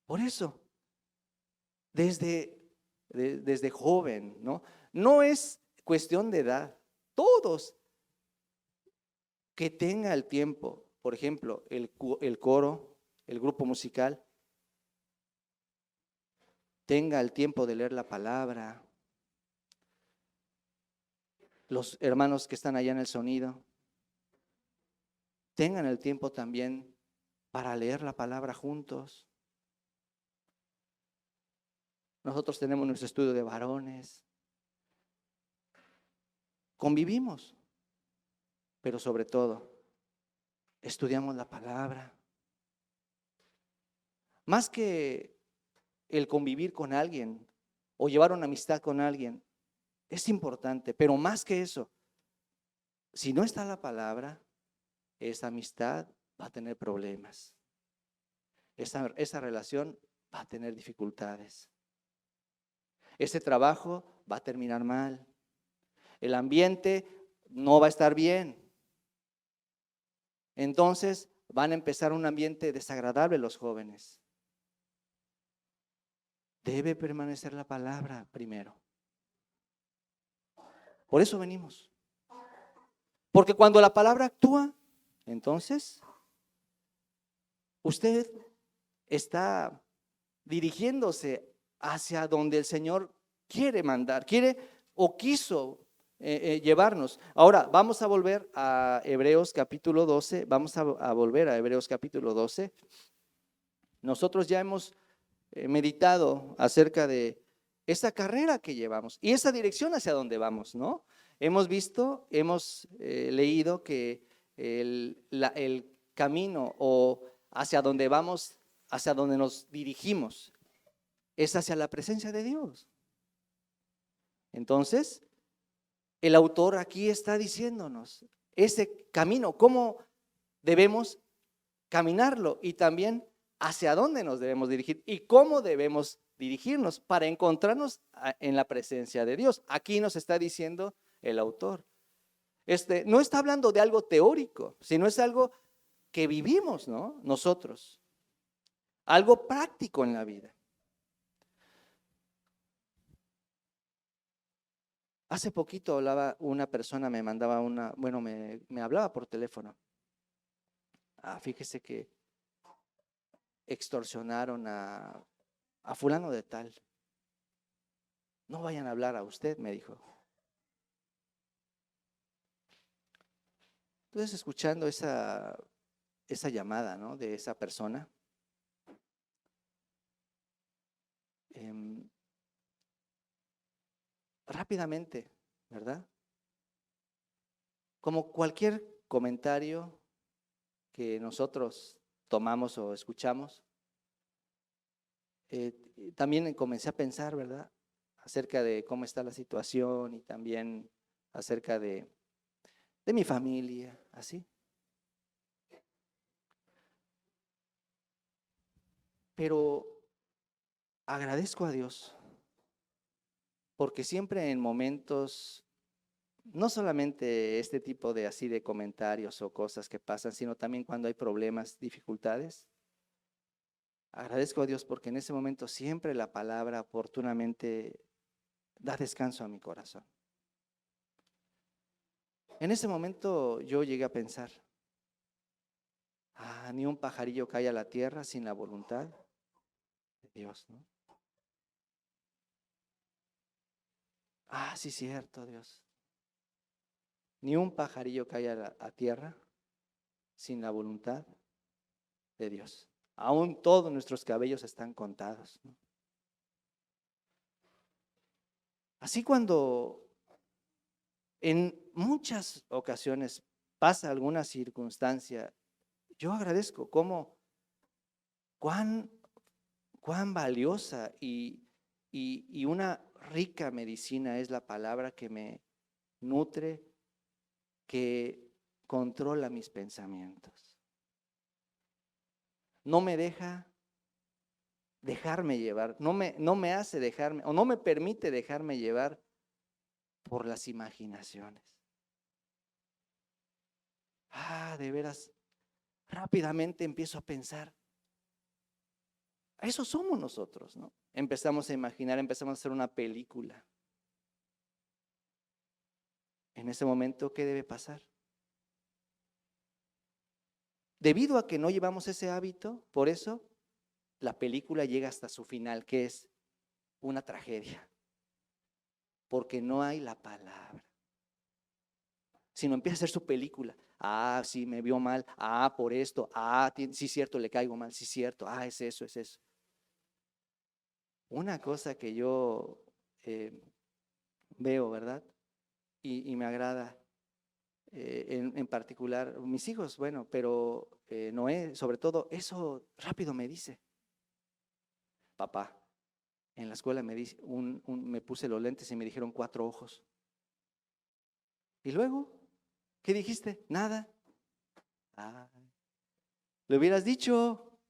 Por eso, desde joven, no es cuestión de edad. Todos que tenga el tiempo, por ejemplo, el coro, el grupo musical, tenga el tiempo de leer la palabra. Los hermanos que están allá en el sonido, tengan el tiempo también para leer la palabra juntos. Nosotros tenemos nuestro estudio de varones. Convivimos, pero sobre todo, estudiamos la palabra. Más que el convivir con alguien o llevar una amistad con alguien, es importante, pero más que eso, si no está la palabra, esa amistad va a tener problemas. Esa relación va a tener dificultades. Ese trabajo va a terminar mal. El ambiente no va a estar bien. Entonces van a empezar un ambiente desagradable los jóvenes. Debe permanecer la palabra primero. Por eso venimos. Porque cuando la palabra actúa, entonces usted está dirigiéndose hacia donde el Señor quiere mandar, quiere o quiso llevarnos. Ahora vamos a volver a Hebreos capítulo 12, vamos a volver a Hebreos capítulo 12. Nosotros ya hemos meditado acerca de esa carrera que llevamos y esa dirección hacia donde vamos, ¿no? Hemos visto, hemos leído que el camino o hacia donde vamos, hacia donde nos dirigimos, es hacia la presencia de Dios. Entonces, el autor aquí está diciéndonos ese camino, cómo debemos caminarlo y también hacia dónde nos debemos dirigir y cómo debemos dirigirnos para encontrarnos en la presencia de Dios. Aquí nos está diciendo el autor. No está hablando de algo teórico, sino es algo que vivimos, ¿no? Nosotros. Algo práctico en la vida. Hace poquito hablaba una persona, me mandaba me hablaba por teléfono. Fíjese que extorsionaron a fulano de tal. No vayan a hablar a usted, me dijo. Entonces, escuchando esa llamada, ¿no?, de esa persona, rápidamente, ¿verdad? Como cualquier comentario que nosotros tomamos o escuchamos, también comencé a pensar, ¿verdad?, acerca de cómo está la situación y también acerca de mi familia, así. Pero agradezco a Dios porque siempre en momentos, no solamente este tipo de así de comentarios o cosas que pasan, sino también cuando hay problemas, dificultades, agradezco a Dios porque en ese momento siempre la palabra oportunamente da descanso a mi corazón. En ese momento yo llegué a pensar, ni un pajarillo cae a la tierra sin la voluntad de Dios, ¿no? Sí, cierto, Dios. Ni un pajarillo cae a tierra sin la voluntad de Dios. Aún todos nuestros cabellos están contados, ¿no? Así cuando en muchas ocasiones pasa alguna circunstancia, yo agradezco cuán valiosa y una rica medicina es la palabra que me nutre, que controla mis pensamientos. No me deja dejarme llevar, no me hace dejarme, o no me permite dejarme llevar por las imaginaciones. De veras, rápidamente empiezo a pensar, eso somos nosotros, ¿no? Empezamos a imaginar, empezamos a hacer una película. En ese momento, ¿qué debe pasar? Debido a que no llevamos ese hábito, por eso la película llega hasta su final, que es una tragedia, porque no hay la palabra. Sino empieza a hacer su película. Sí, me vio mal. Por esto. Sí, cierto, le caigo mal. Sí, cierto. Es eso, es eso. Una cosa que yo veo, ¿verdad? Y me agrada, en particular, mis hijos, bueno, pero Noé, sobre todo, eso rápido me dice, papá, en la escuela me dice, me puse los lentes y me dijeron 4 ojos. Y luego, ¿qué dijiste? Nada. Le hubieras dicho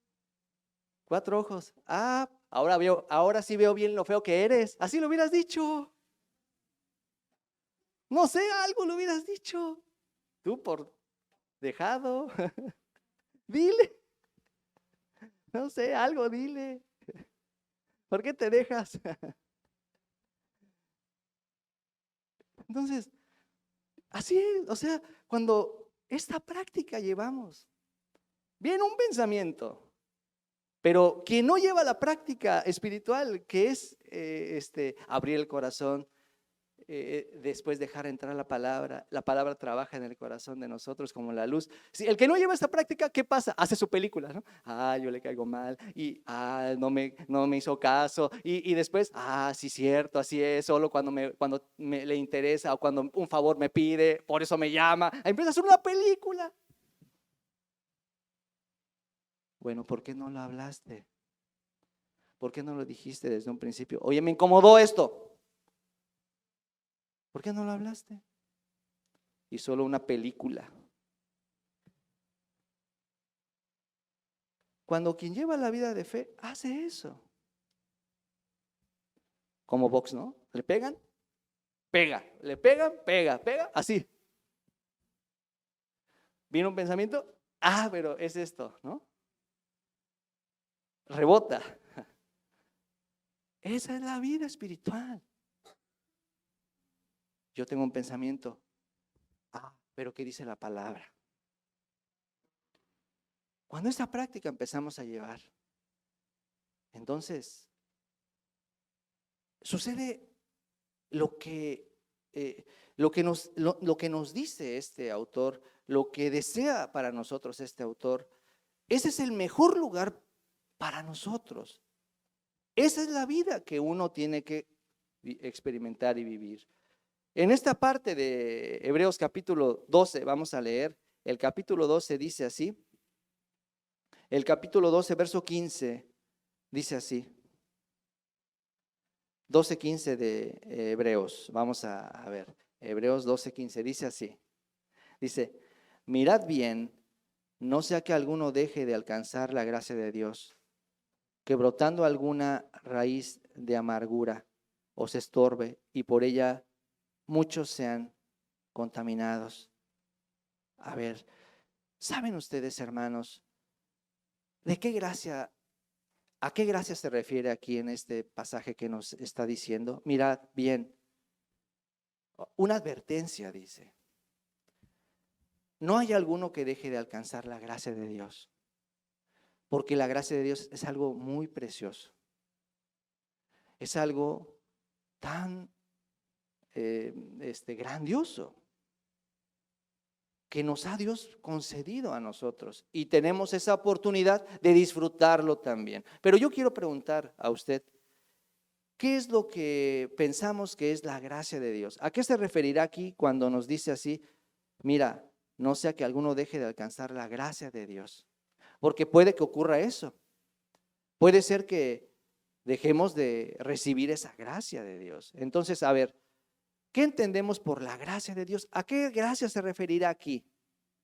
4 ojos. Ahora sí veo bien lo feo que eres. Así lo hubieras dicho. No sé, algo lo hubieras dicho. Tú por dejado. Dile. No sé, algo dile. ¿Por qué te dejas? Entonces, así es. O sea, cuando esta práctica llevamos, viene un pensamiento, pero quien no lleva la práctica espiritual, que es abrir el corazón, después dejar entrar la palabra trabaja en el corazón de nosotros como la luz. Si el que no lleva esta práctica, ¿qué pasa? Hace su película, ¿no? Yo le caigo mal y no me hizo caso y después, sí, cierto, así es, solo cuando me le interesa o cuando un favor me pide, por eso me llama. Empieza a hacer una película. Bueno, ¿por qué no lo hablaste? ¿Por qué no lo dijiste desde un principio? Oye, me incomodó esto. ¿Por qué no lo hablaste? Y solo una película. Cuando quien lleva la vida de fe hace eso. Como box, ¿no? ¿Le pegan? Pega. ¿Le pegan? Pega. Pega. Así. Viene un pensamiento. Pero es esto, ¿no? Rebota. Esa es la vida espiritual. Yo tengo un pensamiento. Pero ¿qué dice la palabra? Cuando esta práctica empezamos a llevar, entonces sucede lo que lo que nos dice este autor, lo que desea para nosotros este autor, ese es el mejor lugar para nosotros. Esa es la vida que uno tiene que experimentar y vivir. En esta parte de Hebreos capítulo 12, vamos a leer, el capítulo 12 dice así, el capítulo 12, verso 15, dice así, 12:15 de Hebreos, vamos a ver, Hebreos 12:15, dice así, dice, mirad bien, no sea que alguno deje de alcanzar la gracia de Dios, que brotando alguna raíz de amargura os estorbe y por ella muchos sean contaminados. A ver, ¿saben ustedes, hermanos, de qué gracia, a qué gracia se refiere aquí en este pasaje que nos está diciendo? Mirad bien, una advertencia dice, no hay alguno que deje de alcanzar la gracia de Dios, porque la gracia de Dios es algo muy precioso, es algo tan grandioso que nos ha Dios concedido a nosotros y tenemos esa oportunidad de disfrutarlo también. Pero yo quiero preguntar a usted, ¿qué es lo que pensamos que es la gracia de Dios? ¿A qué se referirá aquí cuando nos dice así? Mira, no sea que alguno deje de alcanzar la gracia de Dios, porque puede que ocurra eso. Puede ser que dejemos de recibir esa gracia de Dios. Entonces, a ver, ¿qué entendemos por la gracia de Dios? ¿A qué gracia se referirá aquí?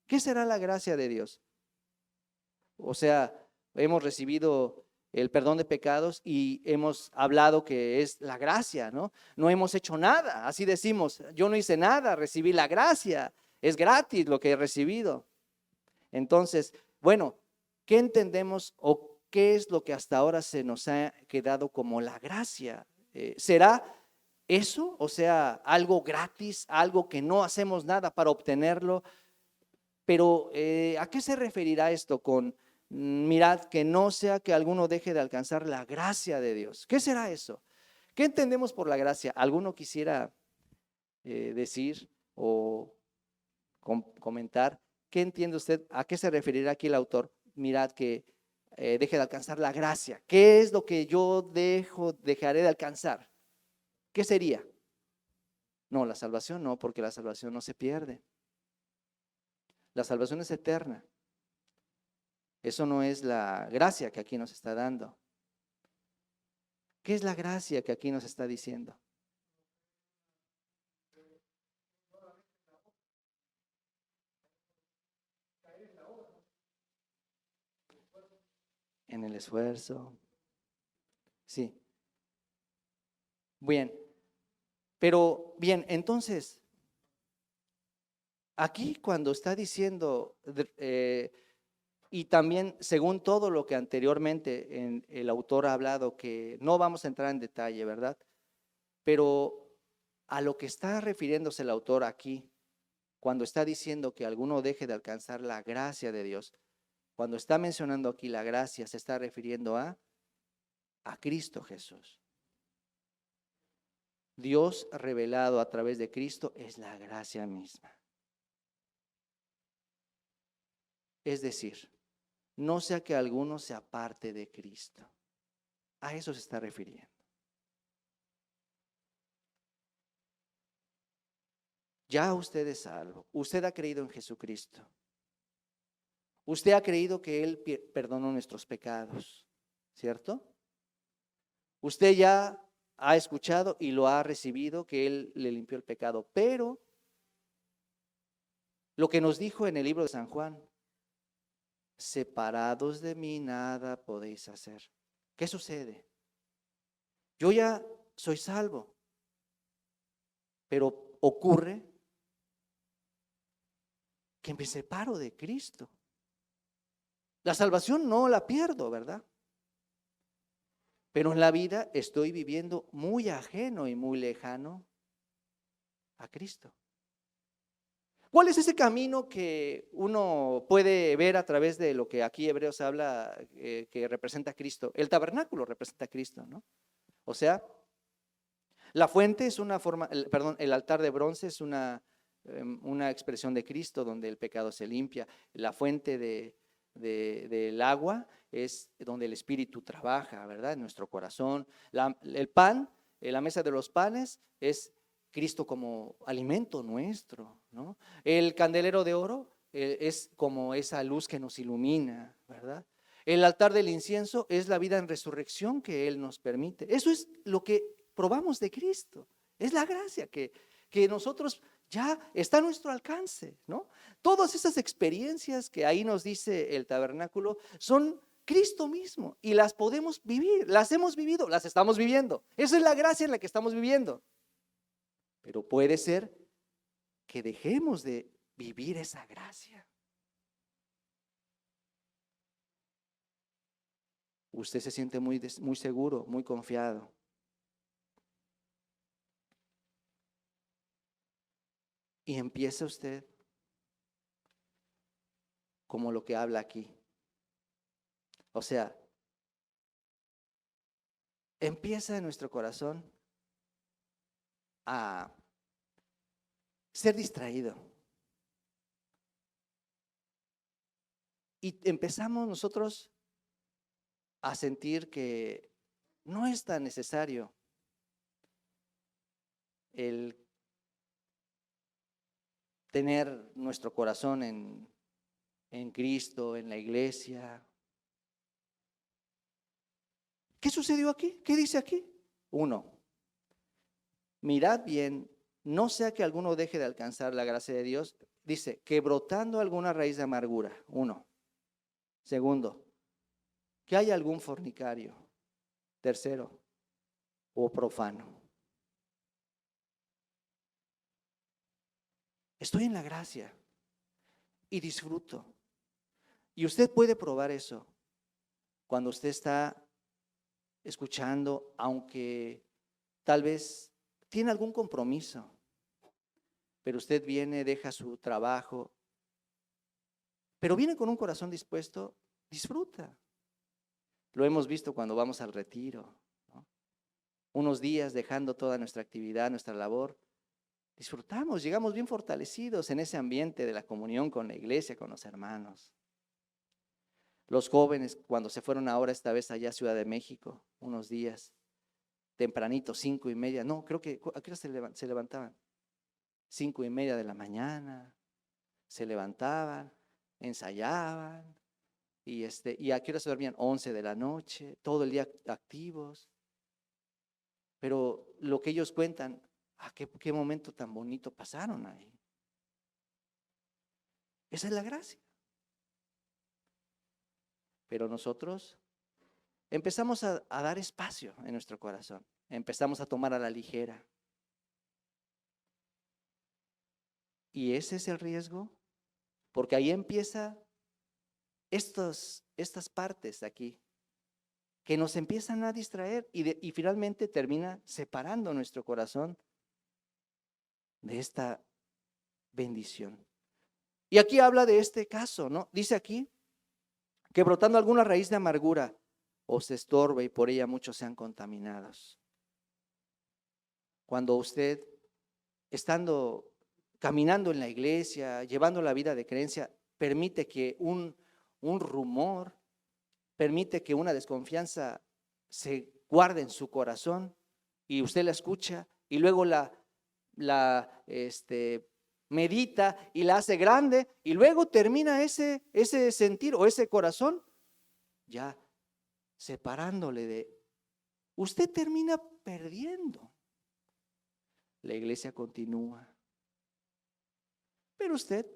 ¿Qué será la gracia de Dios? O sea, hemos recibido el perdón de pecados y hemos hablado que es la gracia, ¿no? No hemos hecho nada, así decimos, yo no hice nada, recibí la gracia, es gratis lo que he recibido. Entonces, bueno, ¿qué entendemos o qué es lo que hasta ahora se nos ha quedado como la gracia? ¿Será eso? O sea, algo gratis, algo que no hacemos nada para obtenerlo. Pero ¿a qué se referirá esto con mirad que no sea que alguno deje de alcanzar la gracia de Dios? ¿Qué será eso? ¿Qué entendemos por la gracia? ¿Alguno quisiera decir o comentar? ¿Qué entiende usted? ¿A qué se referirá aquí el autor? Mirad que deje de alcanzar la gracia. ¿Qué es lo que yo dejaré de alcanzar? ¿Qué sería? No, la salvación no, porque la salvación no se pierde. La salvación es eterna. Eso no es la gracia que aquí nos está dando. ¿Qué es la gracia que aquí nos está diciendo? En el esfuerzo. Sí. Bien. Pero bien, entonces, aquí cuando está diciendo, y también según todo lo que anteriormente el autor ha hablado, que no vamos a entrar en detalle, ¿verdad? Pero a lo que está refiriéndose el autor aquí, cuando está diciendo que alguno deje de alcanzar la gracia de Dios, cuando está mencionando aquí la gracia, se está refiriendo a Cristo Jesús. Dios revelado a través de Cristo es la gracia misma. Es decir, no sea que alguno se aparte de Cristo. A eso se está refiriendo. Ya usted es salvo. Usted ha creído en Jesucristo. Usted ha creído que Él perdonó nuestros pecados, ¿cierto? Usted ya ha escuchado y lo ha recibido, que Él le limpió el pecado. Pero lo que nos dijo en el libro de San Juan, separados de mí nada podéis hacer. ¿Qué sucede? Yo ya soy salvo, pero ocurre que me separo de Cristo. La salvación no la pierdo, ¿verdad? Pero en la vida estoy viviendo muy ajeno y muy lejano a Cristo. ¿Cuál es ese camino que uno puede ver a través de lo que aquí Hebreos habla, que representa a Cristo? El tabernáculo representa a Cristo, ¿no? O sea, La fuente es una forma, el altar de bronce es una expresión de Cristo donde el pecado se limpia. La fuente del agua es donde el Espíritu trabaja, ¿verdad? En nuestro corazón. El pan, la mesa de los panes es Cristo como alimento nuestro, ¿no? El candelero de oro es como esa luz que nos ilumina, ¿verdad? El altar del incienso es la vida en resurrección que Él nos permite. Eso es lo que probamos de Cristo. Es la gracia que nosotros ya está a nuestro alcance, ¿no? Todas esas experiencias que ahí nos dice el tabernáculo son Cristo mismo y las podemos vivir, las hemos vivido, las estamos viviendo. Esa es la gracia en la que estamos viviendo. Pero puede ser que dejemos de vivir esa gracia. Usted se siente muy seguro, muy confiado. Y empieza usted como lo que habla aquí. O sea, empieza en nuestro corazón a ser distraído. Y empezamos nosotros a sentir que no es tan necesario el tener nuestro corazón en Cristo, en la iglesia. ¿Qué sucedió aquí? ¿Qué dice aquí? 1. Mirad bien, no sea que alguno deje de alcanzar la gracia de Dios. Dice, que brotando alguna raíz de amargura. 1. 2, que haya algún fornicario. 3, o profano. Estoy en la gracia y disfruto. Y usted puede probar eso cuando usted está escuchando, aunque tal vez tiene algún compromiso, pero usted viene, deja su trabajo, pero viene con un corazón dispuesto, disfruta. Lo hemos visto cuando vamos al retiro, ¿no? Unos días dejando toda nuestra actividad, nuestra labor, disfrutamos, llegamos bien fortalecidos en ese ambiente de la comunión con la iglesia, con los hermanos. Los jóvenes, cuando se fueron ahora esta vez allá a Ciudad de México, unos días, tempranito, 5:30, no, creo que, ¿a qué hora se levantaban? 5:30 de la mañana, se levantaban, ensayaban, y a qué hora se dormían, 11 de la noche, todo el día activos. Pero lo que ellos cuentan, qué momento tan bonito pasaron ahí. Esa es la gracia. Pero nosotros empezamos a dar espacio en nuestro corazón, empezamos a tomar a la ligera. Y ese es el riesgo, porque ahí empieza estas partes de aquí, que nos empiezan a distraer y finalmente termina separando nuestro corazón de esta bendición. Y aquí habla de este caso, ¿no? Dice aquí que brotando alguna raíz de amargura os estorbe y por ella muchos sean contaminados. Cuando usted, caminando en la iglesia, llevando la vida de creencia, permite que un rumor, permite que una desconfianza se guarde en su corazón y usted la escucha y luego la medita y la hace grande y luego termina ese sentir o ese corazón ya separándole de, usted termina perdiendo. La iglesia continúa, pero usted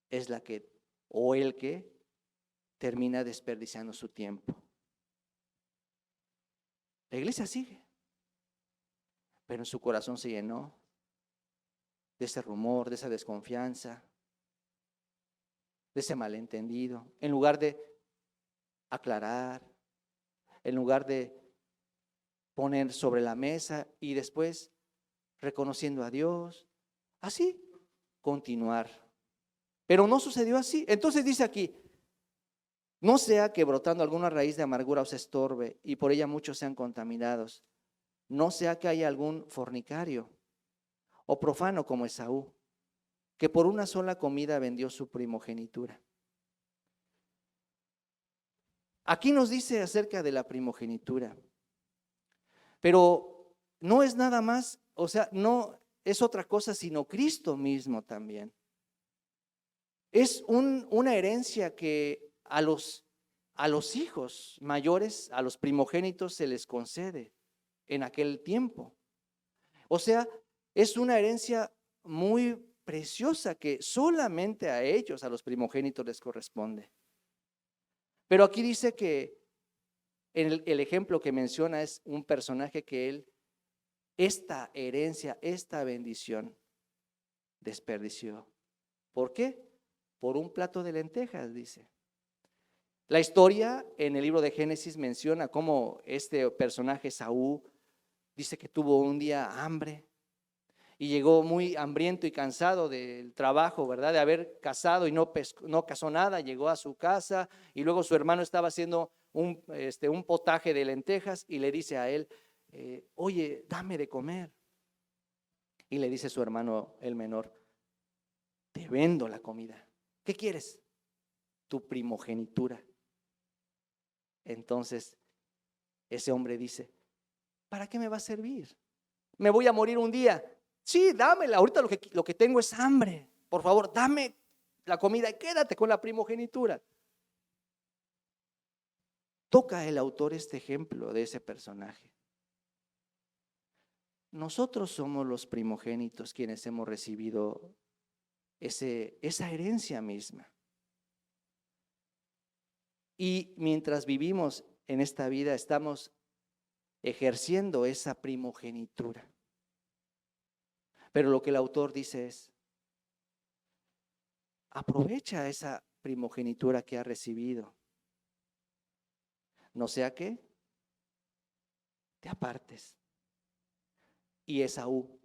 es la que o el que termina desperdiciando su tiempo. La iglesia sigue, pero en su corazón se llenó de ese rumor, de esa desconfianza, de ese malentendido. En lugar de aclarar, en lugar de poner sobre la mesa y después reconociendo a Dios, así continuar. Pero no sucedió así. Entonces dice aquí, no sea que brotando alguna raíz de amargura os estorbe y por ella muchos sean contaminados. no sea que haya algún fornicario o profano como Esaú, que por una sola comida vendió su primogenitura. Aquí nos dice acerca de la primogenitura, pero no es nada más, o sea, no es otra cosa sino Cristo mismo también. Es una herencia que a los hijos mayores, a los primogénitos se les concede en aquel tiempo. O sea, es una herencia muy preciosa que solamente a ellos, a los primogénitos, les corresponde. Pero aquí dice que el ejemplo que menciona es un personaje que él, esta herencia, esta bendición, desperdició. ¿Por qué? Por un plato de lentejas, dice. La historia en el libro de Génesis menciona cómo este personaje Saúl dice que tuvo un día hambre y llegó muy hambriento y cansado del trabajo, ¿verdad? De haber cazado y no cazó nada, llegó a su casa y luego su hermano estaba haciendo un potaje de lentejas y le dice a él, oye, dame de comer. Y le dice su hermano, el menor, te vendo la comida. ¿Qué quieres? Tu primogenitura. Entonces, ese hombre dice, ¿para qué me va a servir? Me voy a morir un día. Sí, dámela, ahorita lo que tengo es hambre. Por favor, dame la comida y quédate con la primogenitura. Toca el autor este ejemplo de ese personaje. Nosotros somos los primogénitos quienes hemos recibido esa herencia misma. Y mientras vivimos en esta vida estamos ejerciendo esa primogenitura. Pero lo que el autor dice es, aprovecha esa primogenitura que ha recibido. No sea que te apartes. Y Esaú,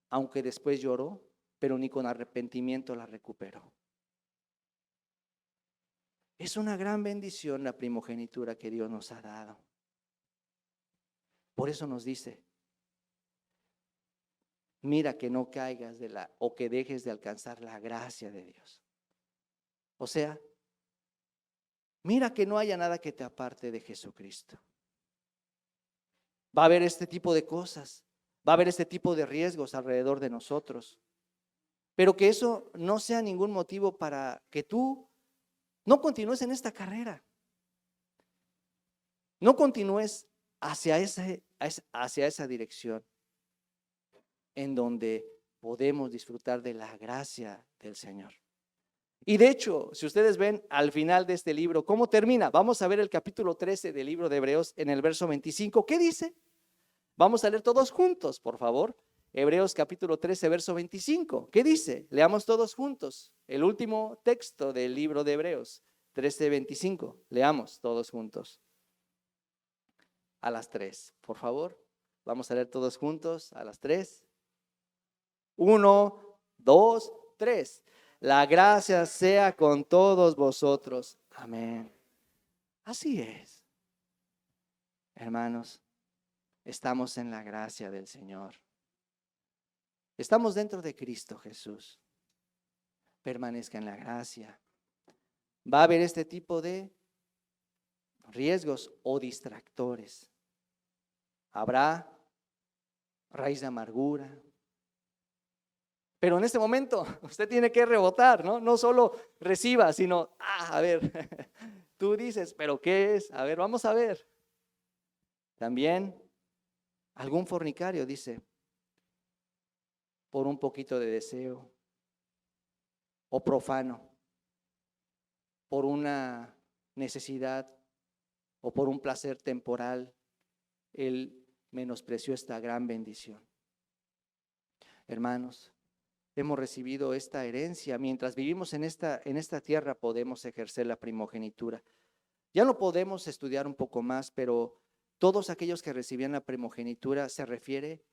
aunque después lloró, pero ni con arrepentimiento la recuperó. Es una gran bendición la primogenitura que Dios nos ha dado. Por eso nos dice, mira que no caigas o que dejes de alcanzar la gracia de Dios. O sea, mira que no haya nada que te aparte de Jesucristo. Va a haber este tipo de cosas, va a haber este tipo de riesgos alrededor de nosotros, pero que eso no sea ningún motivo para que tú no continúes en esta carrera. No continúes hacia esa dirección en donde podemos disfrutar de la gracia del Señor. Y de hecho, si ustedes ven al final de este libro, ¿cómo termina? Vamos a ver el capítulo 13 del libro de Hebreos en el verso 25. ¿Qué dice? Vamos a leer todos juntos, por favor. Hebreos capítulo 13, verso 25. ¿Qué dice? Leamos todos juntos. El último texto del libro de Hebreos 13, 25. Leamos todos juntos. A las 3, por favor. Vamos a leer todos juntos a las 3. 1, 2, 3. La gracia sea con todos vosotros. Amén. Así es. Hermanos, estamos en la gracia del Señor. Estamos dentro de Cristo Jesús. Permanezca en la gracia. Va a haber este tipo de riesgos o distractores. Habrá raíz de amargura. Pero en este momento usted tiene que rebotar, ¿no? No solo reciba, sino, a ver, tú dices, ¿pero qué es? A ver, vamos a ver. También algún fornicario dice, por un poquito de deseo, o profano, por una necesidad o por un placer temporal, él menospreció esta gran bendición. Hermanos, hemos recibido esta herencia. Mientras vivimos en esta tierra podemos ejercer la primogenitura. Ya lo podemos estudiar un poco más, pero todos aquellos que recibían la primogenitura se refiere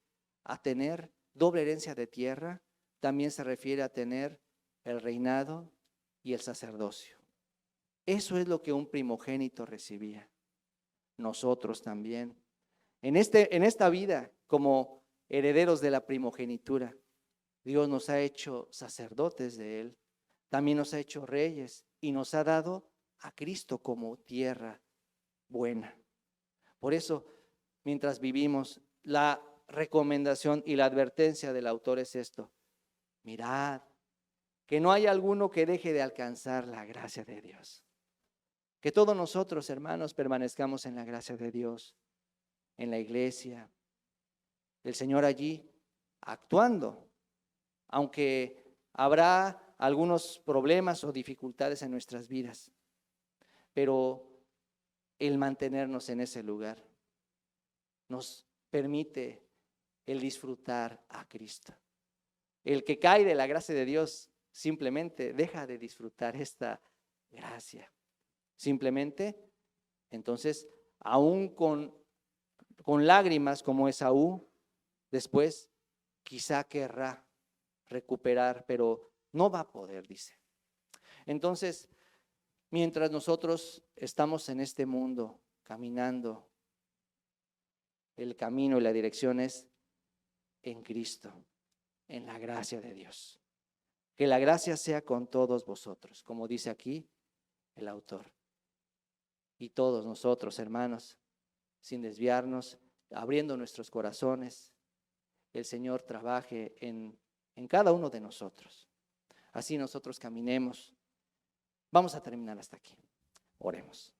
a tener doble herencia de tierra, también se refiere a tener el reinado y el sacerdocio. Eso es lo que un primogénito recibía. Nosotros también. En esta vida como herederos de la primogenitura. Dios nos ha hecho sacerdotes de Él, también nos ha hecho reyes y nos ha dado a Cristo como tierra buena. Por eso, mientras vivimos, la recomendación y la advertencia del autor es esto: mirad, que no haya alguno que deje de alcanzar la gracia de Dios. Que todos nosotros, hermanos, permanezcamos en la gracia de Dios, en la iglesia, el Señor allí actuando, aunque habrá algunos problemas o dificultades en nuestras vidas, pero el mantenernos en ese lugar nos permite el disfrutar a Cristo. El que cae de la gracia de Dios simplemente deja de disfrutar esta gracia. Simplemente, entonces, aún con lágrimas como Esaú, después quizá querrá recuperar, pero no va a poder, dice. Entonces, mientras nosotros estamos en este mundo caminando, el camino y la dirección es en Cristo, en la gracia de Dios. Que la gracia sea con todos vosotros, como dice aquí el autor. Y todos nosotros, hermanos, sin desviarnos, abriendo nuestros corazones, el Señor trabaje en cada uno de nosotros. Así nosotros caminemos. Vamos a terminar hasta aquí. Oremos.